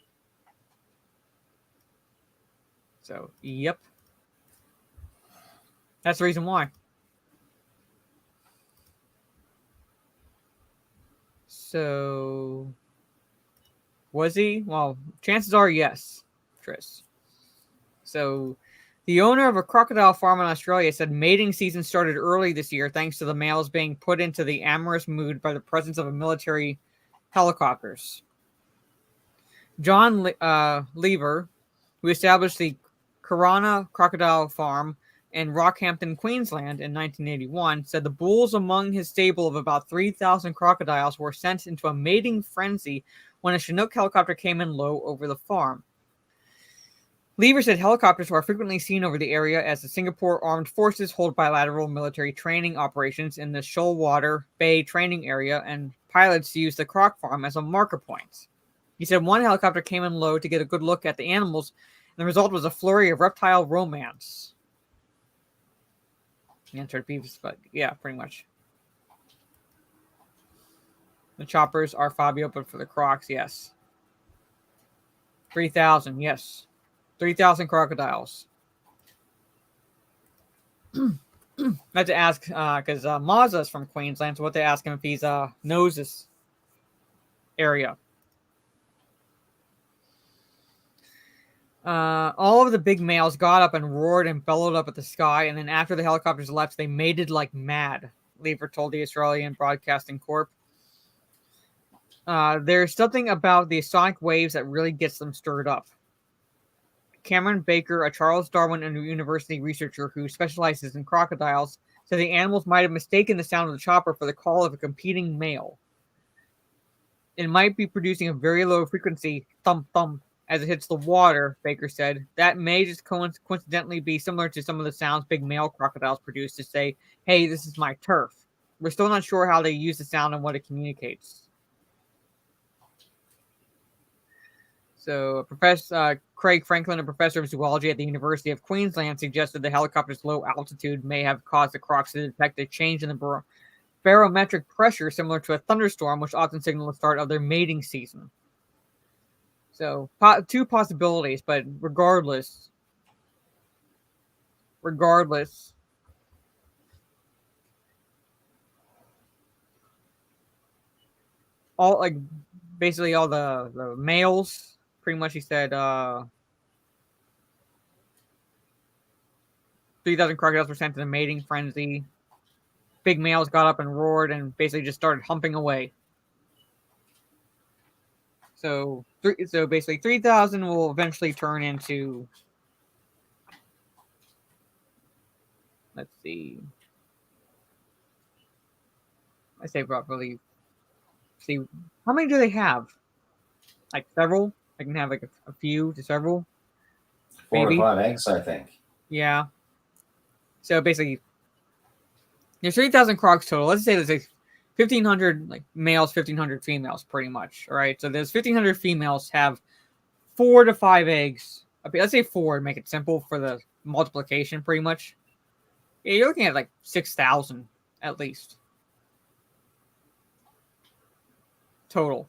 So, yep. That's the reason why. So, was he? Well, chances are yes, Tris. So, the owner of a crocodile farm in Australia said mating season started early this year thanks to the males being put into the amorous mood by the presence of military helicopters. John Lever, who established the Karana Crocodile Farm in Rockhampton, Queensland in 1981, said the bulls among his stable of about 3,000 crocodiles were sent into a mating frenzy when a Chinook helicopter came in low over the farm. Lever said helicopters are frequently seen over the area as the Singapore Armed Forces hold bilateral military training operations in the Shoalwater Bay training area, and pilots use the croc farm as a marker point. He said one helicopter came in low to get a good look at the animals, and the result was a flurry of reptile romance. He answered Beavis, but yeah, pretty much. The choppers are Fabio, but for the crocs, yes. 3,000, yes. 3,000 crocodiles. I had to ask, because Mazza's from Queensland, so what they ask him if he's knows this area. All of the big males got up and roared and bellowed up at the sky, and then after the helicopters left, they mated like mad, Lever told the Australian Broadcasting Corp. There's something about the sonic waves that really gets them stirred up. Cameron Baker, a Charles Darwin University researcher who specializes in crocodiles, said the animals might have mistaken the sound of the chopper for the call of a competing male. It might be producing a very low frequency thump thump as it hits the water, Baker said. That may just coincidentally be similar to some of the sounds big male crocodiles produce to say, "Hey, this is my turf," we're still not sure how they use the sound and what it communicates. So, Professor Craig Franklin, a professor of zoology at the University of Queensland, suggested the helicopter's low altitude may have caused the crocs to detect a change in the barometric pressure similar to a thunderstorm, which often signal the start of their mating season. So, two possibilities, but regardless, all like basically all the males, pretty much he said 3,000 crocodiles were sent to the mating frenzy. Big males got up and roared and basically just started humping away. So basically 3,000 will eventually turn into, let's see, I say properly. See, how many do they have? Like several? I can have like a few to several. 4 to 5 eggs, I think. Yeah. So basically, there's 3,000 crocs total. Let's say there's like 1,500 like males, 1,500 females, pretty much. All right. So there's 1,500 females have 4 to 5 eggs. Let's say 4 to make it simple for the multiplication, pretty much. Yeah, you're looking at like 6,000 at least total.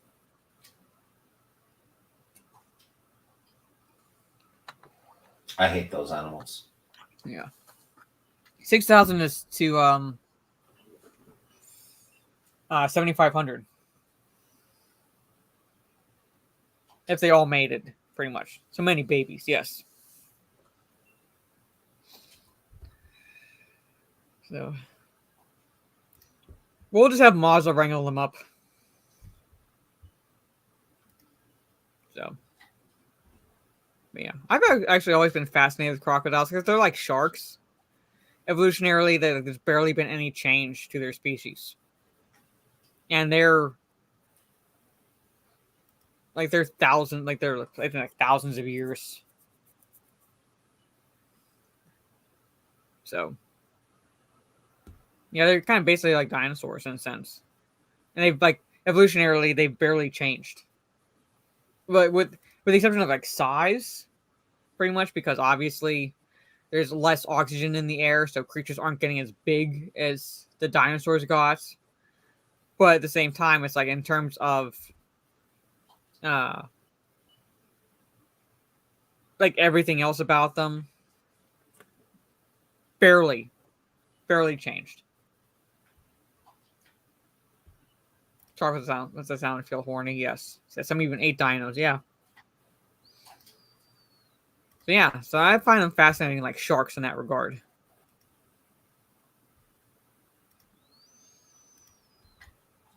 I hate those animals. Yeah. 6,000 is to 7,500. If they all mated, pretty much. So many babies, yes. So we'll just have Mazza wrangle them up. So yeah, I've actually always been fascinated with crocodiles because they're like sharks. Evolutionarily, there's barely been any change to their species, and they're thousands of years. So yeah, they're kind of basically like dinosaurs in a sense, and they've evolutionarily they've barely changed, but with the exception of like size, pretty much, because obviously there's less oxygen in the air, so creatures aren't getting as big as the dinosaurs got. But at the same time, it's like in terms of like everything else about them, barely changed. Sorry for the sound. That's the sound. I feel horny. Yes. Some even ate dinos. Yeah. So yeah, so I find them fascinating, like sharks in that regard.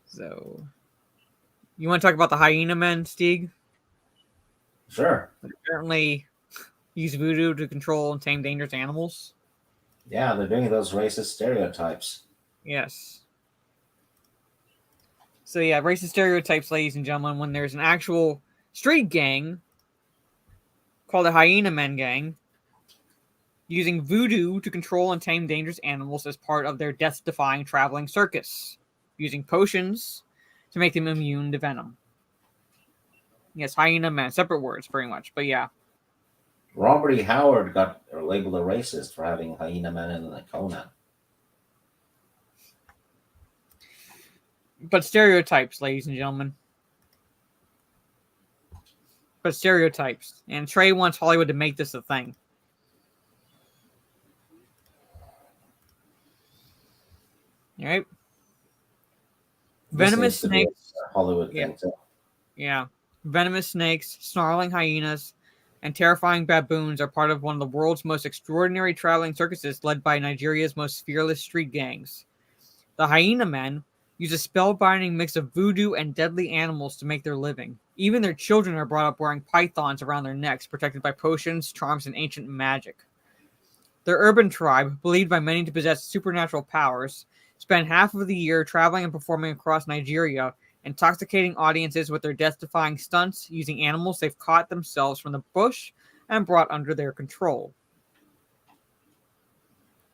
So, you want to talk about the hyena men, Stieg? Sure. They apparently use voodoo to control and tame dangerous animals. Yeah, they're doing those racist stereotypes. Yes. So yeah, racist stereotypes, ladies and gentlemen, when there's an actual street gang called the Hyena Men Gang, using voodoo to control and tame dangerous animals as part of their death-defying traveling circus, using potions to make them immune to venom. Yes, Hyena Men, separate words, pretty much, but yeah. Robert E. Howard got labeled a racist for having Hyena Men in the Conan. But stereotypes, ladies and gentlemen. But stereotypes. And Trey wants Hollywood to make this a thing. All right. Venomous snakes. Hollywood thing too. Yeah. Venomous snakes, snarling hyenas, and terrifying baboons are part of one of the world's most extraordinary traveling circuses led by Nigeria's most fearless street gangs. The Hyena Men use a spellbinding mix of voodoo and deadly animals to make their living. Even their children are brought up wearing pythons around their necks, protected by potions, charms, and ancient magic. Their urban tribe, believed by many to possess supernatural powers, spend half of the year traveling and performing across Nigeria, intoxicating audiences with their death-defying stunts using animals they've caught themselves from the bush and brought under their control.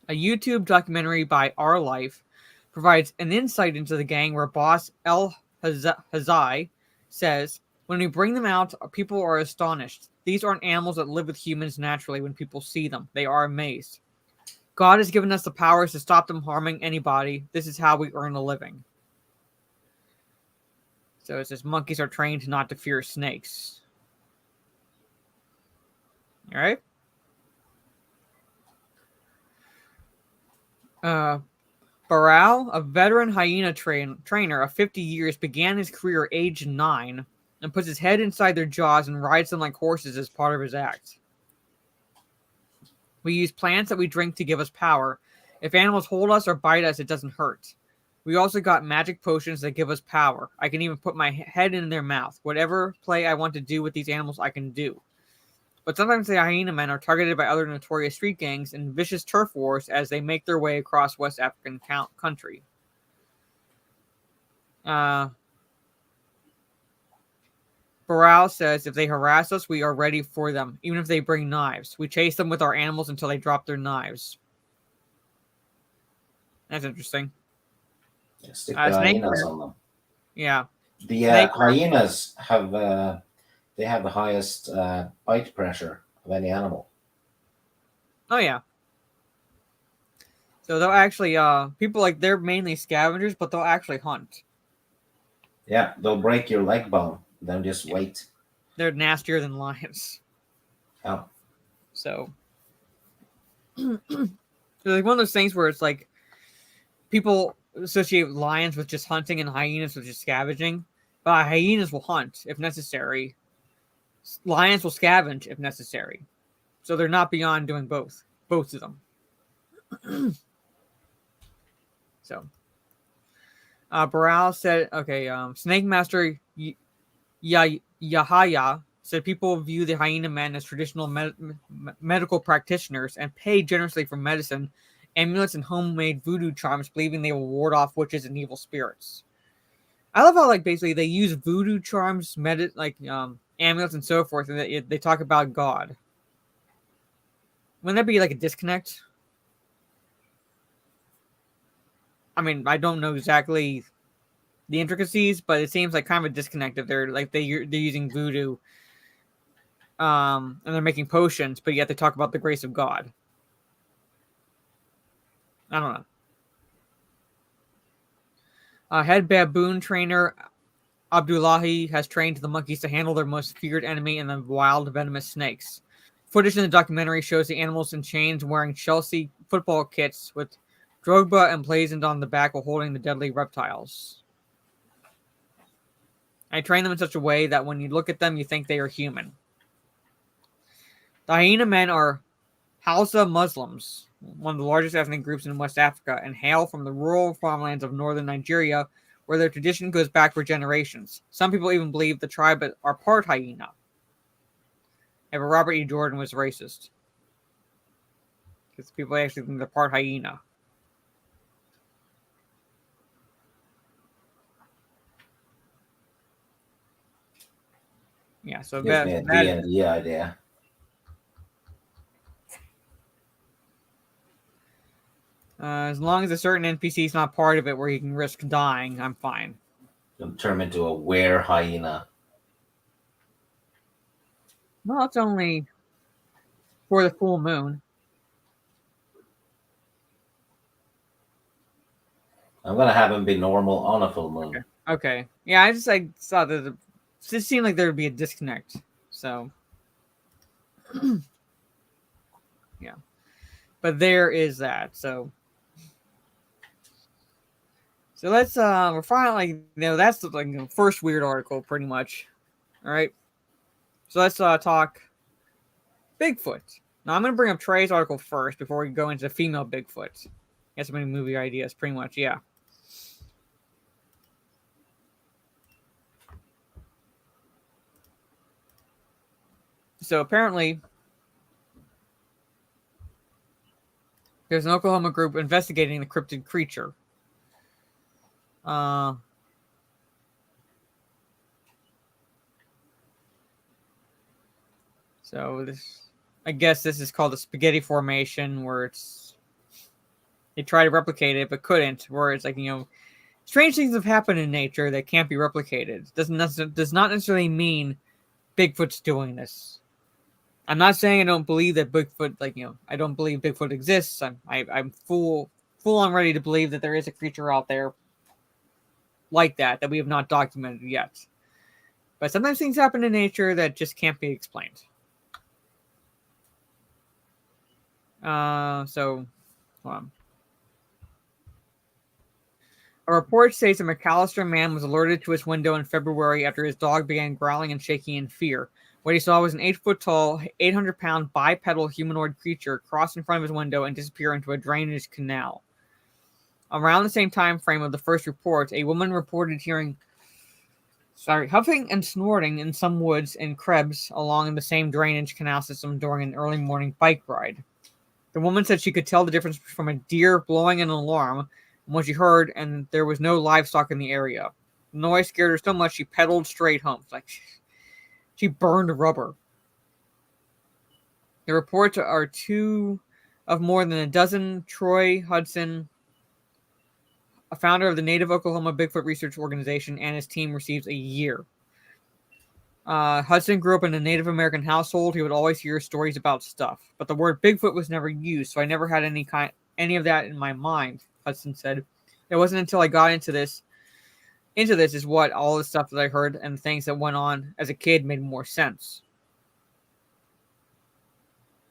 A YouTube documentary by Our Life provides an insight into the gang where boss El Hazai says, when we bring them out, people are astonished. These aren't animals that live with humans naturally. When people see them, they are amazed. God has given us the powers to stop them harming anybody. This is how we earn a living. So it says monkeys are trained not to fear snakes. All right. Barao, a veteran hyena trainer of 50 years, began his career at age 9 and puts his head inside their jaws and rides them like horses as part of his act. We use plants that we drink to give us power. If animals hold us or bite us, it doesn't hurt. We also got magic potions that give us power. I can even put my head in their mouth. Whatever play I want to do with these animals, I can do. But sometimes the hyena men are targeted by other notorious street gangs and vicious turf wars as they make their way across West African country. Barao says, if they harass us, we are ready for them, even if they bring knives. We chase them with our animals until they drop their knives. That's interesting. Yeah, stick the hyenas on them. Yeah. The hyenas have they have the highest bite pressure of any animal. Oh yeah. So they'll actually people like they're mainly scavengers, but they'll actually hunt. Yeah, they'll break your leg bone. Then just wait. They're nastier than lions. Oh. So it's like one of those things where it's like people associate lions with just hunting and hyenas with just scavenging. But hyenas will hunt if necessary. Lions will scavenge if necessary. So they're not beyond doing both. Both of them. So. Barao said, okay, Snake Master Yahaya said people view the hyena men as traditional medical practitioners and pay generously for medicine, amulets, and homemade voodoo charms, believing they will ward off witches and evil spirits. I love how, like, basically they use voodoo charms, amulets, and so forth, and they talk about God. Wouldn't that be like a disconnect? I mean, I don't know exactly the intricacies, but it seems like kind of a disconnect if they're using voodoo, and they're making potions, but yet they talk about the grace of God. I don't know. Head baboon trainer Abdullahi has trained the monkeys to handle their most feared enemy in the wild venomous snakes. Footage in the documentary shows the animals in chains wearing Chelsea football kits with Drogba emblazoned on the back while holding the deadly reptiles. I train them in such a way that when you look at them, you think they are human. The hyena men are Hausa Muslims, one of the largest ethnic groups in West Africa, and hail from the rural farmlands of northern Nigeria, where their tradition goes back for generations. Some people even believe the tribe are part hyena. Yeah, but Robert E. Jordan was racist. Because people actually think they're part hyena. Yeah, so gives me a D&D idea. As long as a certain NPC is not part of it where you can risk dying, I'm fine. You'll turn into a were hyena. Well, it's only for the full moon. I'm going to have him be normal on a full moon. Okay. Yeah, I saw that it just seemed like there would be a disconnect. So, yeah. But there is that. So let's we're finally that's the first weird article pretty much. All right. So let's talk Bigfoot. Now I'm gonna bring up Trey's article first before we go into female Bigfoot. Get so many movie ideas, pretty much, yeah. So apparently there's an Oklahoma group investigating the cryptid creature. So I guess this is called the Spaghetti Formation, where it's They tried to replicate it, but couldn't. Where it's like, strange things have happened in nature that can't be replicated. Does not necessarily mean Bigfoot's doing this. I'm not saying I don't believe that Bigfoot, I don't believe Bigfoot exists. I'm full on ready to believe that there is a creature out there like that we have not documented yet. But sometimes things happen in nature that just can't be explained. Hold on. A report states a McAllister man was alerted to his window in February after his dog began growling and shaking in fear. What he saw was an 8-foot-tall, 800-pound bipedal humanoid creature cross in front of his window and disappear into a drainage canal. Around the same time frame of the first report, a woman reported hearing huffing and snorting in some woods in Krebs along the same drainage canal system during an early morning bike ride. The woman said she could tell the difference from a deer blowing an alarm from what she heard, and there was no livestock in the area. The noise scared her so much she pedaled straight home. It's like she burned rubber. The reports are two of more than a dozen. Troy Hudson, a founder of the Native Oklahoma Bigfoot Research Organization, and his team receives a year. Hudson grew up in a Native American household. He would always hear stories about stuff, but the word Bigfoot was never used, so I never had any of that in my mind. Hudson said, "It wasn't until I got into this is what all the stuff that I heard and the things that went on as a kid made more sense."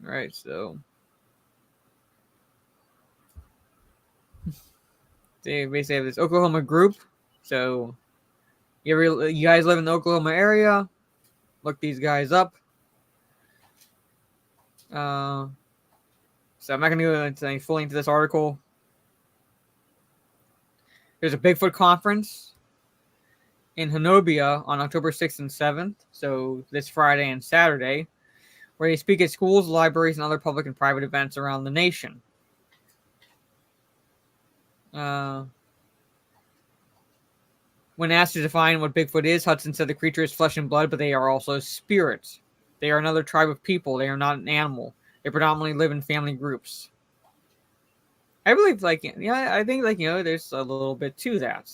All right, so they basically have this Oklahoma group. So you guys live in the Oklahoma area, look these guys up. So I'm not going to go fully into this article. There's a Bigfoot conference in Honobia on October 6th and 7th, so this Friday and Saturday, where they speak at schools, libraries, and other public and private events around the nation. When asked to define what Bigfoot is, Hudson said the creature is flesh and blood, but they are also spirits. They are another tribe of people. They are not an animal. They predominantly live in family groups. I believe, I think, there's a little bit to that.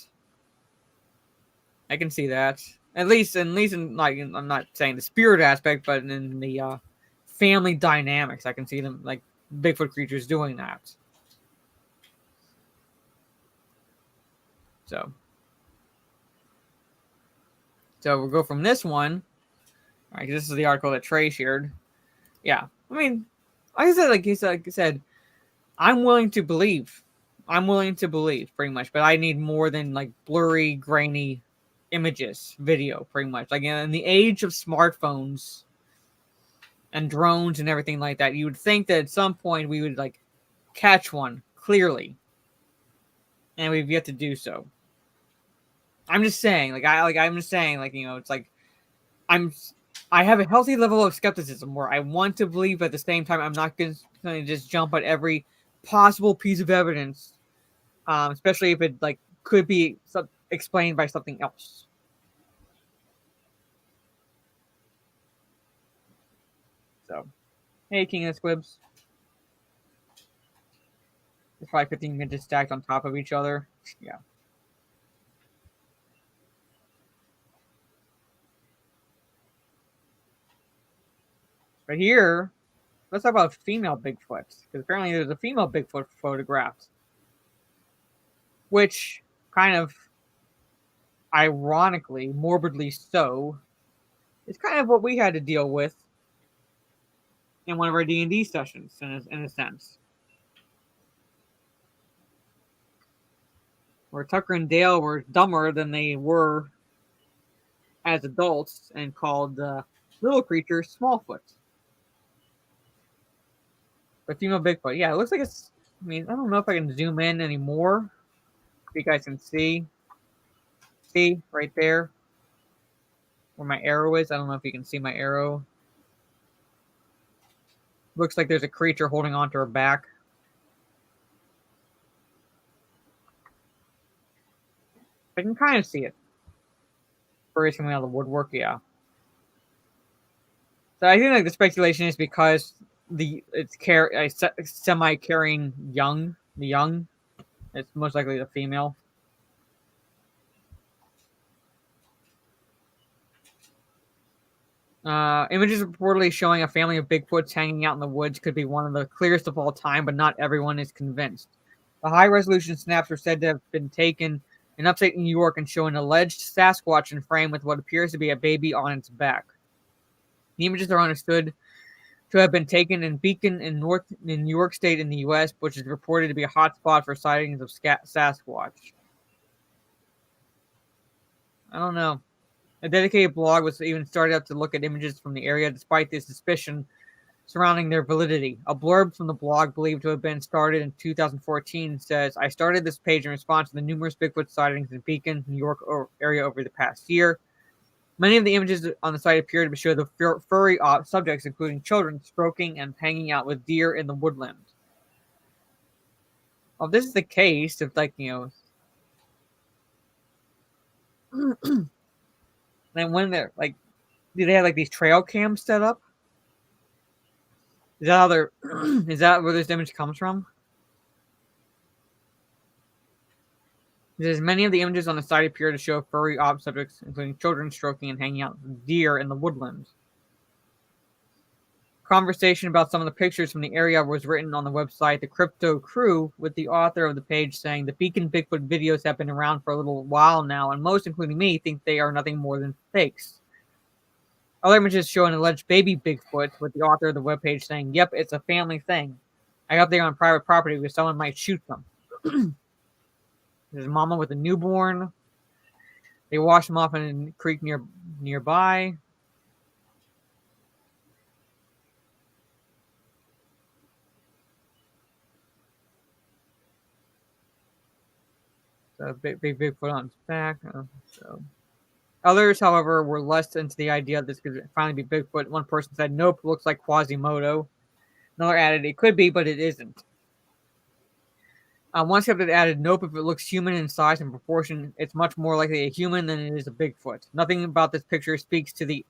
I can see that. At least in I'm not saying the spirit aspect, but in the family dynamics, I can see them, Bigfoot creatures doing that. So we'll go from this one. All right, this is the article that Trey shared. Yeah, I mean, like I said, I'm willing to believe, pretty much, but I need more than blurry, grainy images, video, pretty much. In the age of smartphones and drones and everything like that, you would think that at some point we would catch one clearly, and we've yet to do so. I'm just saying, I have a healthy level of skepticism where I want to believe, but at the same time, I'm not going to just jump at every possible piece of evidence, especially if it could be explained by something else. So, hey, King of the Squibs. There's probably 15 minutes stacked on top of each other. Yeah. But here, let's talk about female Bigfoots, because apparently there's a female Bigfoot photographed, which kind of ironically, morbidly so, is kind of what we had to deal with in one of our D&D sessions, in a sense. Where Tucker and Dale were dumber than they were as adults and called the little creature Smallfoot. But female Bigfoot, yeah, it looks like it's, I don't know if I can zoom in anymore. If you guys can see. See, right there. Where my arrow is. I don't know if you can see my arrow. Looks like there's a creature holding onto her back. I can kind of see it. Furries coming out of the woodwork, yeah. So I think the speculation is because it's semi-carrying young the young. It's most likely the female. Images reportedly showing a family of Bigfoots hanging out in the woods could be one of the clearest of all time, but not everyone is convinced. The high-resolution snaps are said to have been taken in upstate New York and show an alleged Sasquatch in frame with what appears to be a baby on its back. The images are understood to have been taken in Beacon in New York State in the U.S., which is reported to be a hotspot for sightings of Sasquatch. I don't know. A dedicated blog was even started up to look at images from the area, despite the suspicion surrounding their validity. A blurb from the blog, believed to have been started in 2014, says, "I started this page in response to the numerous Bigfoot sightings in Beacon, New York area over the past year. Many of the images on the site appear to show the furry subjects, including children, stroking and hanging out with deer in the woodland." Well, if this is the case, if then when they're do they have these trail cams set up? Is that how they're? Is that where this image comes from? Because many of the images on the site appear to show furry subjects, including children stroking and hanging out with deer in the woodlands. Conversation about some of the pictures from the area was written on the website The Crypto Crew, with the author of the page saying, "The Beacon Bigfoot videos have been around for a little while now, and most, including me, think they are nothing more than fakes." Other images show an alleged baby Bigfoot, with the author of the webpage saying, "Yep, it's a family thing. I got there on private property because someone might shoot them." There's a mama with a newborn. They wash them off in a creek nearby. So big Bigfoot on its back. So others, however, were less into the idea that this could finally be Bigfoot. One person said, "Nope, looks like Quasimodo." Another added, "It could be, but it isn't." One skeptic added, "Nope, if it looks human in size and proportion, it's much more likely a human than it is a Bigfoot. Nothing about this picture speaks to the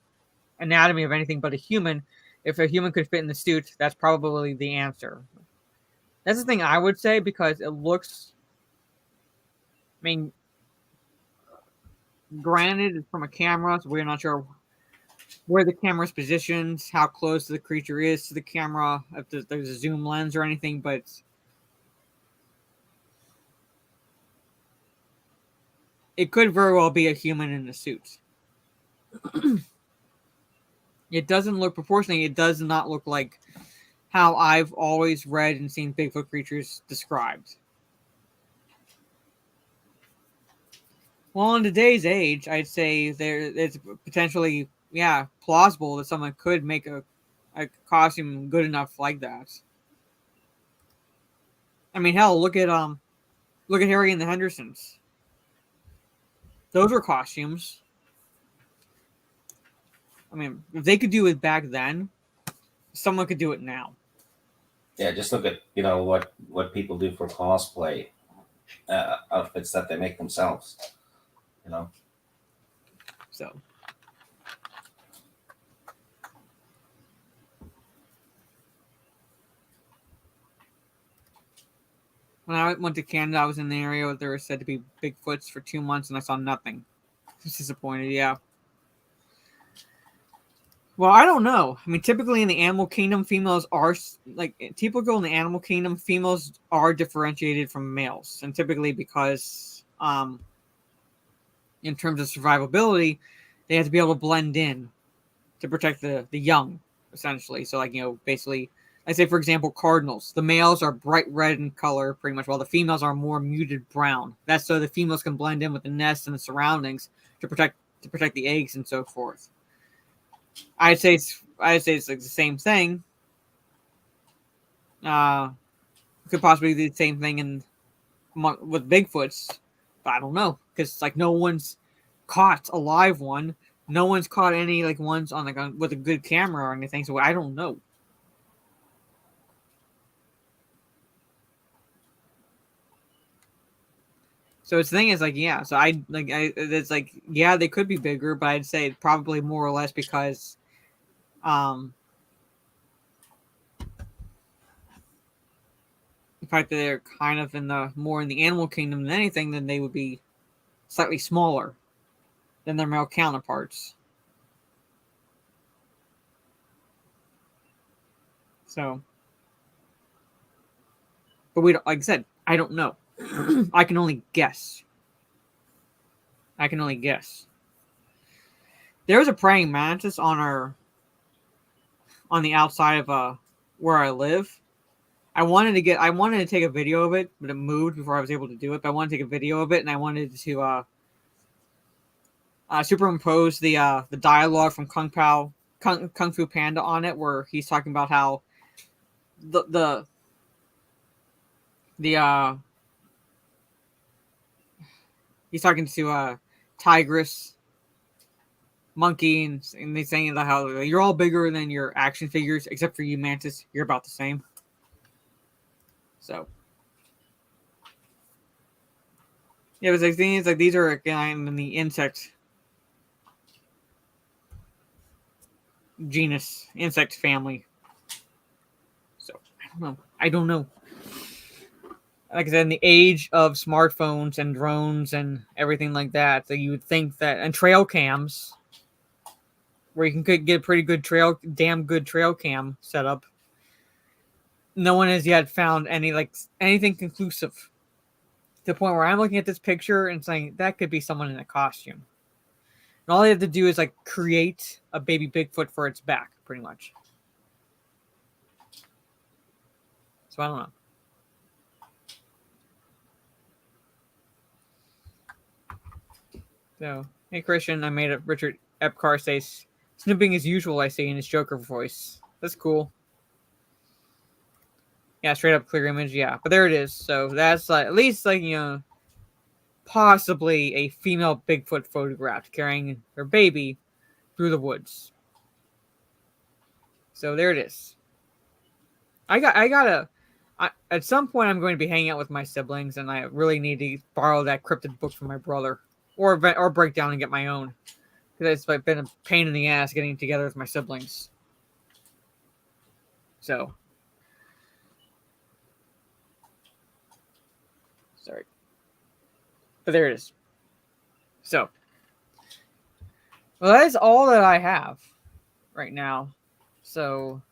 anatomy of anything but a human. If a human could fit in the suit, that's probably the answer." That's the thing I would say, because it looks... I mean, granted, it's from a camera, so we're not sure where the camera's positioned, how close the creature is to the camera, if there's a zoom lens or anything, but it could very well be a human in a suit. It doesn't look proportionally. It does not look like how I've always read and seen Bigfoot creatures described. Well, in today's age, I'd say it's potentially, plausible that someone could make a costume good enough like that. I mean, hell, look at Harry and the Hendersons. Those were costumes. I mean, if they could do it back then, someone could do it now. Yeah, just look at what people do for cosplay outfits that they make themselves. So when I went to Canada, I was in the area where there were said to be Bigfoots for 2 months, and I saw nothing. I was disappointed. Yeah. Well, I don't know. I mean, typically in the animal kingdom, females are typical in the animal kingdom, females are differentiated from males, and typically because, in terms of survivability, they have to be able to blend in to protect the young, essentially. So, basically, I say, for example, cardinals. The males are bright red in color, pretty much, while the females are more muted brown. That's so the females can blend in with the nest and the surroundings to protect the eggs and so forth. I'd say it's like the same thing. Could possibly be the same thing with Bigfoots, but I don't know, because no one's caught a live one. No one's caught any ones on with a good camera or anything, so I don't know. So the thing is, so it's they could be bigger, but I'd say probably more or less because, the fact that they're kind of in the more in the animal kingdom than anything, then they would be slightly smaller than their male counterparts. So, but we don't, like I said, I don't know. I can only guess. I can only guess. There's a praying mantis on the outside of where I live. I wanted to take a video of it, but it moved before I was able to do it. But I wanted to take a video of it, and I wanted to superimpose the dialogue from Kung Fu Panda on it, where he's talking about how he's talking to Tigress, Monkey, and they're saying about how you're all bigger than your action figures, except for you, Mantis. You're about the same. So, yeah, but the thing is, like, these are again in the insect genus, insect family. So, I don't know. Like I said, in the age of smartphones and drones and everything like that, so you would think that, and trail cams, where you can get a pretty good damn good trail cam setup. No one has yet found anything conclusive to the point where I'm looking at this picture and saying that could be someone in a costume. And all they have to do is create a baby Bigfoot for its back, pretty much. So I don't know. So, hey Christian, I made Richard Epcar say snipping as usual, I see in his Joker voice. That's cool. Yeah, straight up clear image, yeah. But there it is. So that's at least possibly a female Bigfoot photographed carrying her baby through the woods. So there it is. At some point I'm going to be hanging out with my siblings, and I really need to borrow that cryptid book from my brother, or break down and get my own, because it's been a pain in the ass getting together with my siblings. So. Sorry. But there it is. So. Well, that is all that I have right now. So.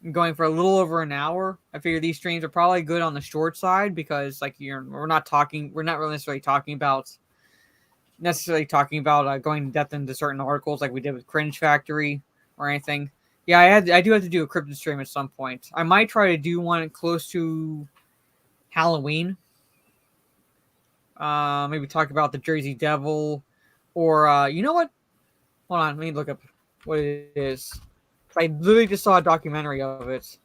I'm going for a little over an hour. I figure these streams are probably good on the short side because, we're not really necessarily talking about going in depth into certain articles like we did with Cringe Factory or anything. Yeah, I do have to do a cryptid stream at some point. I might try to do one close to Halloween. Maybe talk about the Jersey Devil, or you know what? Hold on, let me look up what it is. I literally just saw a documentary of it.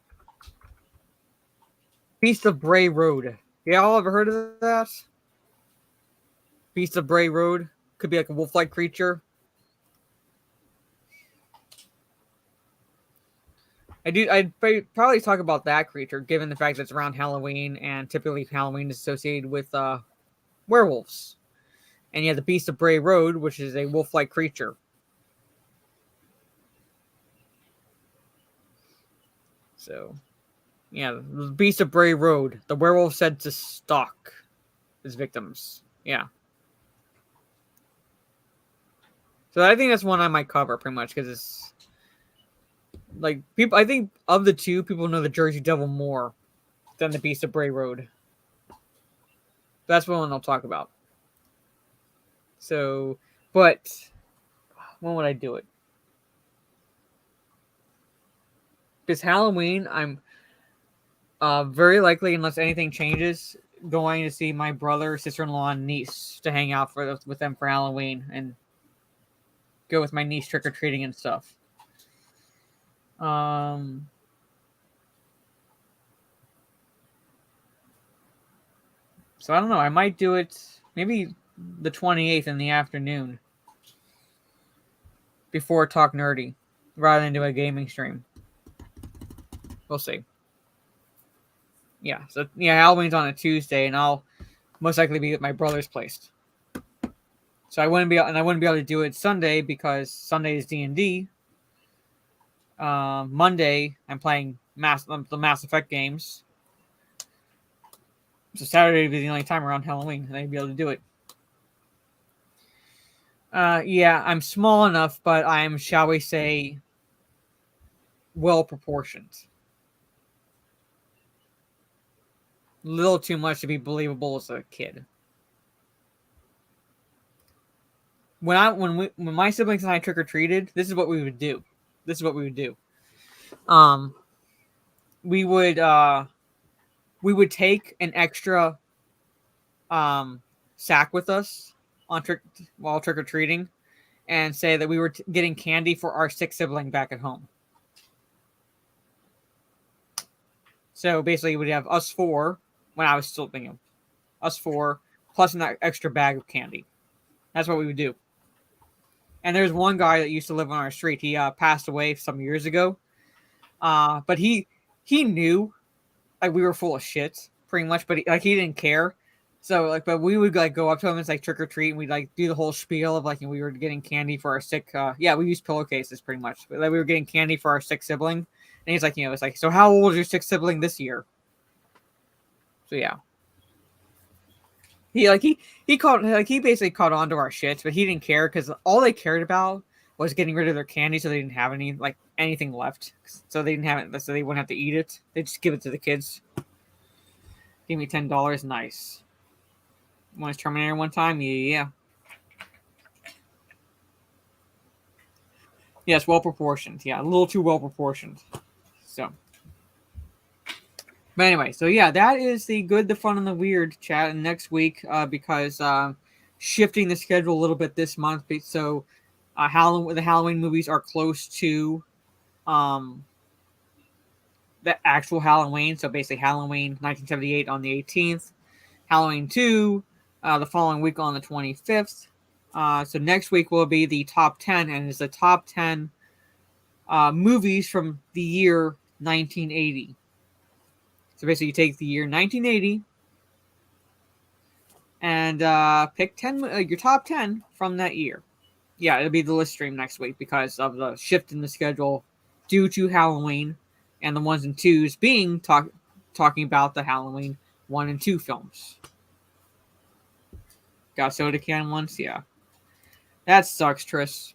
Beast of Bray Road. Y'all ever heard of that? Beast of Bray Road could be like a wolf-like creature. I'd probably talk about that creature, given the fact that it's around Halloween, and typically Halloween is associated with werewolves. And you have the Beast of Bray Road, which is a wolf-like creature. So, yeah, the Beast of Bray Road. The werewolf said to stalk his victims. Yeah. So I think that's one I might cover pretty much, because it's people. I think of the two, people know the Jersey Devil more than the Beast of Bray Road. That's one I'll talk about. So, but when would I do it? Because Halloween, I'm very likely, unless anything changes, going to see my brother, sister-in-law, and niece to hang out with them for Halloween and go with my niece trick-or-treating and stuff. So I don't know. I might do it maybe the 28th in the afternoon before Talk Nerdy, rather than do a gaming stream. We'll see. Yeah, so Halloween's on a Tuesday, and I'll most likely be at my brother's place. So I wouldn't be able to do it Sunday because Sunday is D&D. Monday I'm playing the Mass Effect games, So Saturday would be the only time around Halloween, and I'd be able to do it. Yeah, I'm small enough, but I'm, shall we say, well proportioned. A little too much to be believable as a kid. When my siblings and I trick or treated, this is what we would do. We would take an extra sack with us while trick or treating, and say that we were getting candy for our sixth sibling back at home. So basically, we'd have us four when I was still thinking, us four plus an extra bag of candy. That's what we would do. And there's one guy that used to live on our street. He passed away some years ago. But he knew, like, we were full of shit, pretty much. But he didn't care. So but we would go up to him and like trick or treat, and we'd do the whole spiel of we were getting candy for our sick. We used pillowcases pretty much. But we were getting candy for our sick sibling, and he's it's so how old is your sick sibling this year? So yeah. He basically caught on to our shit, but he didn't care because all they cared about was getting rid of their candy, so they didn't have anything left. So they didn't have it, so they wouldn't have to eat it. They just give it to the kids. Give me $10, nice. Want to Terminator one time? Yeah. Yes, well proportioned. Yeah, a little too well proportioned. So. But anyway, so yeah, that is the good, the fun, and the weird chat. And next week, because shifting the schedule a little bit this month, so the Halloween movies are close to the actual Halloween. So basically, Halloween 1978 on the 18th, Halloween 2 the following week on the 25th. So next week will be the top 10, and it's the top 10 movies from the year 1980. So basically, you take the year 1980 and pick 10 your top 10 from that year. Yeah, it'll be the list stream next week because of the shift in the schedule due to Halloween, and the ones and twos being talking about the Halloween 1 and 2 films. Got soda can once, yeah. That sucks, Tris.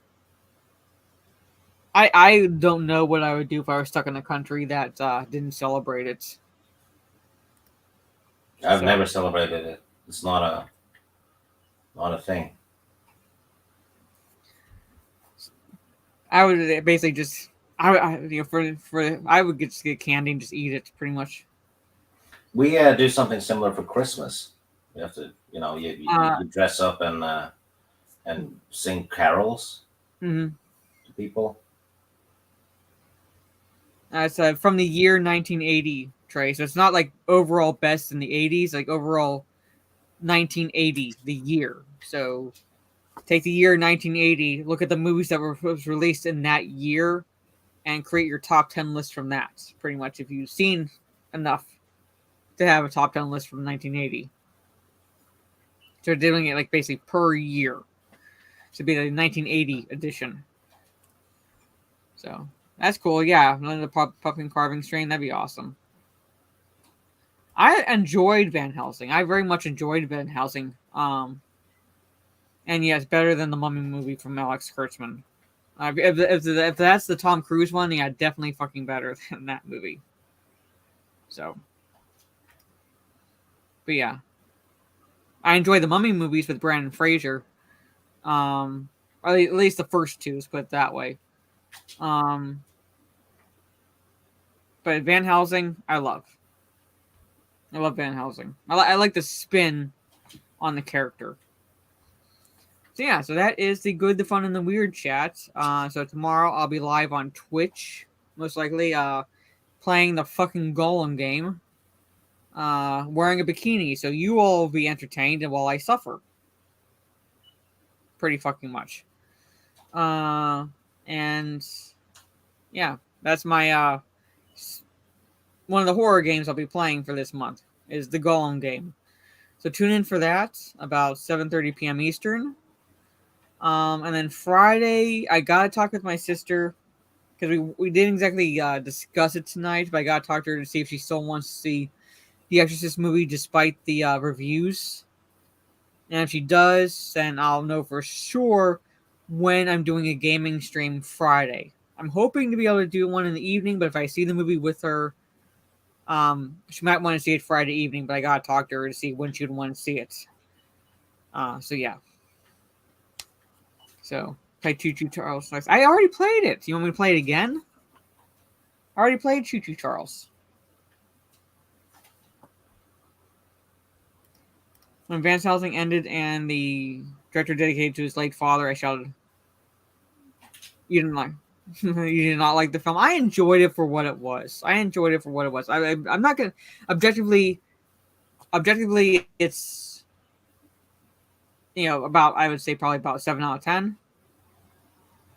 I don't know what I would do if I was stuck in a country that didn't celebrate it. I've never celebrated it. It's not a thing. I would basically just I would just get candy and just eat it pretty much. We do something similar for Christmas. You have to, you dress up and sing carols to people. So from the year 1980. Trey. So it's not like overall best in the 80s, like overall 1980, the year. So take the year 1980, look at the movies that was released in that year, and create your top 10 list from that. Pretty much, if you've seen enough to have a top 10 list from 1980. So they're doing it basically per year. So it'd be the 1980 edition. So that's cool. Yeah, another pumpkin carving strain. That'd be awesome. I enjoyed Van Helsing. I very much enjoyed Van Helsing. And yes, better than the Mummy movie from Alex Kurtzman. If that's the Tom Cruise one, yeah, definitely fucking better than that movie. So. But yeah. I enjoy the Mummy movies with Brandon Fraser. Or at least the first two, let's put it that way. But Van Helsing, I love. I love Van Helsing. I like the spin on the character. So yeah, so that is the good, the fun, and the weird chat. So tomorrow I'll be live on Twitch, most likely, playing the fucking Golem game, wearing a bikini. So you all will be entertained while I suffer. Pretty fucking much. And yeah, that's my one of the horror games I'll be playing for this month is the Golem game. So tune in for that about 7:30 p.m. Eastern. And then Friday, I gotta talk with my sister because we didn't exactly discuss it tonight, but I gotta talk to her to see if she still wants to see the Exorcist movie despite the reviews. And if she does, then I'll know for sure when I'm doing a gaming stream Friday. I'm hoping to be able to do one in the evening, but if I see the movie with her, she might want to see it Friday evening, but I gotta talk to her to see when she'd want to see it. So yeah. So play Choo Choo Charles. I already played it. You want me to play it again? I already played Choo Choo Charles. When Van Helsing ended and the director dedicated to his late father, I shouted, "You didn't like, you did not like the film." I enjoyed it for what it was. I'm not gonna objectively. It's about, I would say, probably about 7 out of 10.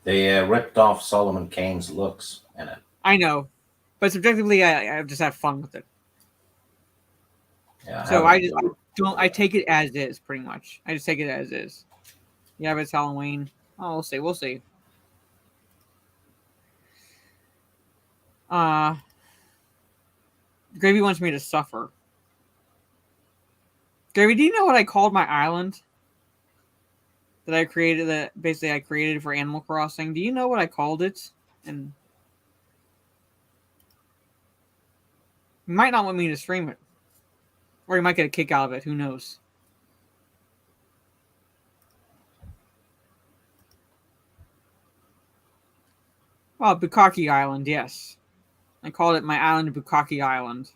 They ripped off Solomon Kane's looks in it. I know, but subjectively, I just have fun with it. Yeah. So I take it as is, pretty much. I just take it as is. Yeah, but it's Halloween. Oh, we'll see. We'll see. Gravy wants me to suffer. Gravy, do you know what I called my island? That I created for Animal Crossing. Do you know what I called it? And you might not want me to stream it. Or you might get a kick out of it. Who knows? Well, Bukkake Island, yes. I called it my island, Bukkake Island.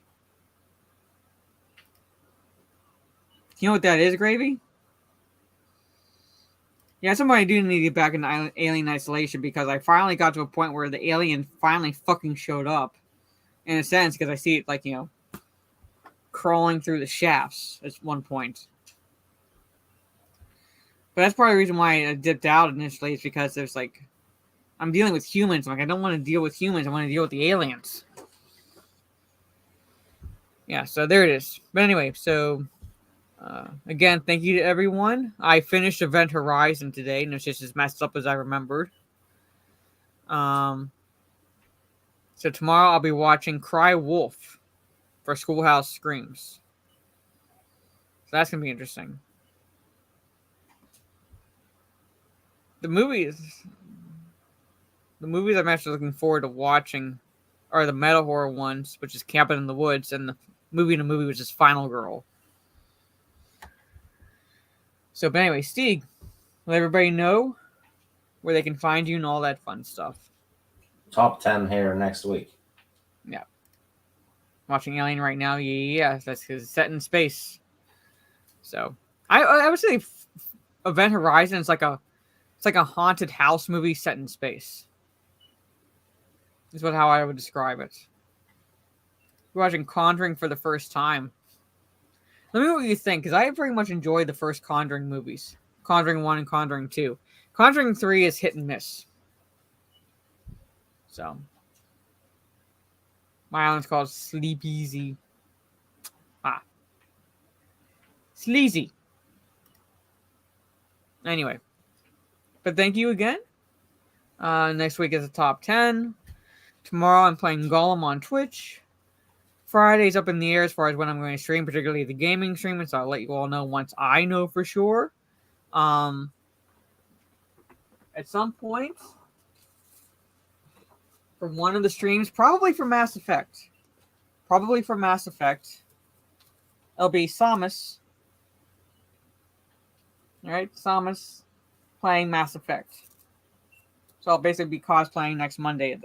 You know what that is, Gravy? Yeah, somebody do need to get back into Alien Isolation because I finally got to a point where the alien finally fucking showed up. In a sense, because I see it, like, crawling through the shafts at one point. But that's part of the reason why I dipped out initially, is because there's, like, I'm dealing with humans. Like, I don't want to deal with humans. I want to deal with the aliens. Yeah, so there it is. But anyway, so again, thank you to everyone. I finished Event Horizon today, and it's just as messed up as I remembered. So tomorrow I'll be watching Cry Wolf for Schoolhouse Screams. So that's gonna be interesting. The movies I'm actually looking forward to watching are the meta horror ones, which is Cabin in the Woods, and the movie in a movie, which is Final Girl. So, but anyway, Stieg, let everybody know where they can find you and all that fun stuff. Top 10 here next week. Yeah. Watching Alien right now. Yeah, that's because it's set in space. So, I would say Event Horizon is like a haunted house movie set in space. Is how I would describe it. You're watching Conjuring for the first time. Let me know what you think, because I very much enjoyed the first Conjuring movies. Conjuring 1 and Conjuring 2. Conjuring 3 is hit and miss. So. My island's called Sleep Easy. Sleazy. Anyway. But thank you again. Next week is the top 10. Tomorrow I'm playing Gollum on Twitch. Friday's up in the air as far as when I'm going to stream, particularly the gaming stream, so I'll let you all know once I know for sure. At some point, for one of the streams, probably for Mass Effect. It'll be Samus. Alright, Samus playing Mass Effect. So I'll basically be cosplaying next Monday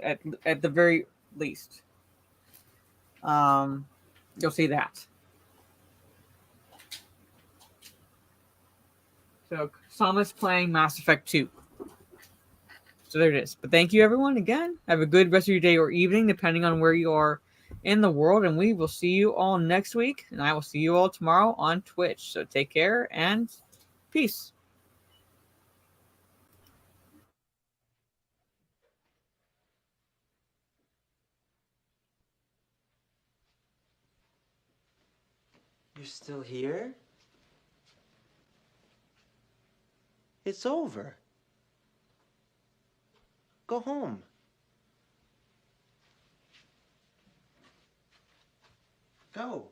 at the very least. You'll see that. So Samus playing Mass Effect 2. So there it is. But thank you everyone again. Have a good rest of your day or evening, depending on where you are in the world. And we will see you all next week. And I will see you all tomorrow on Twitch. So take care and peace. You're still here? It's over. Go home. Go.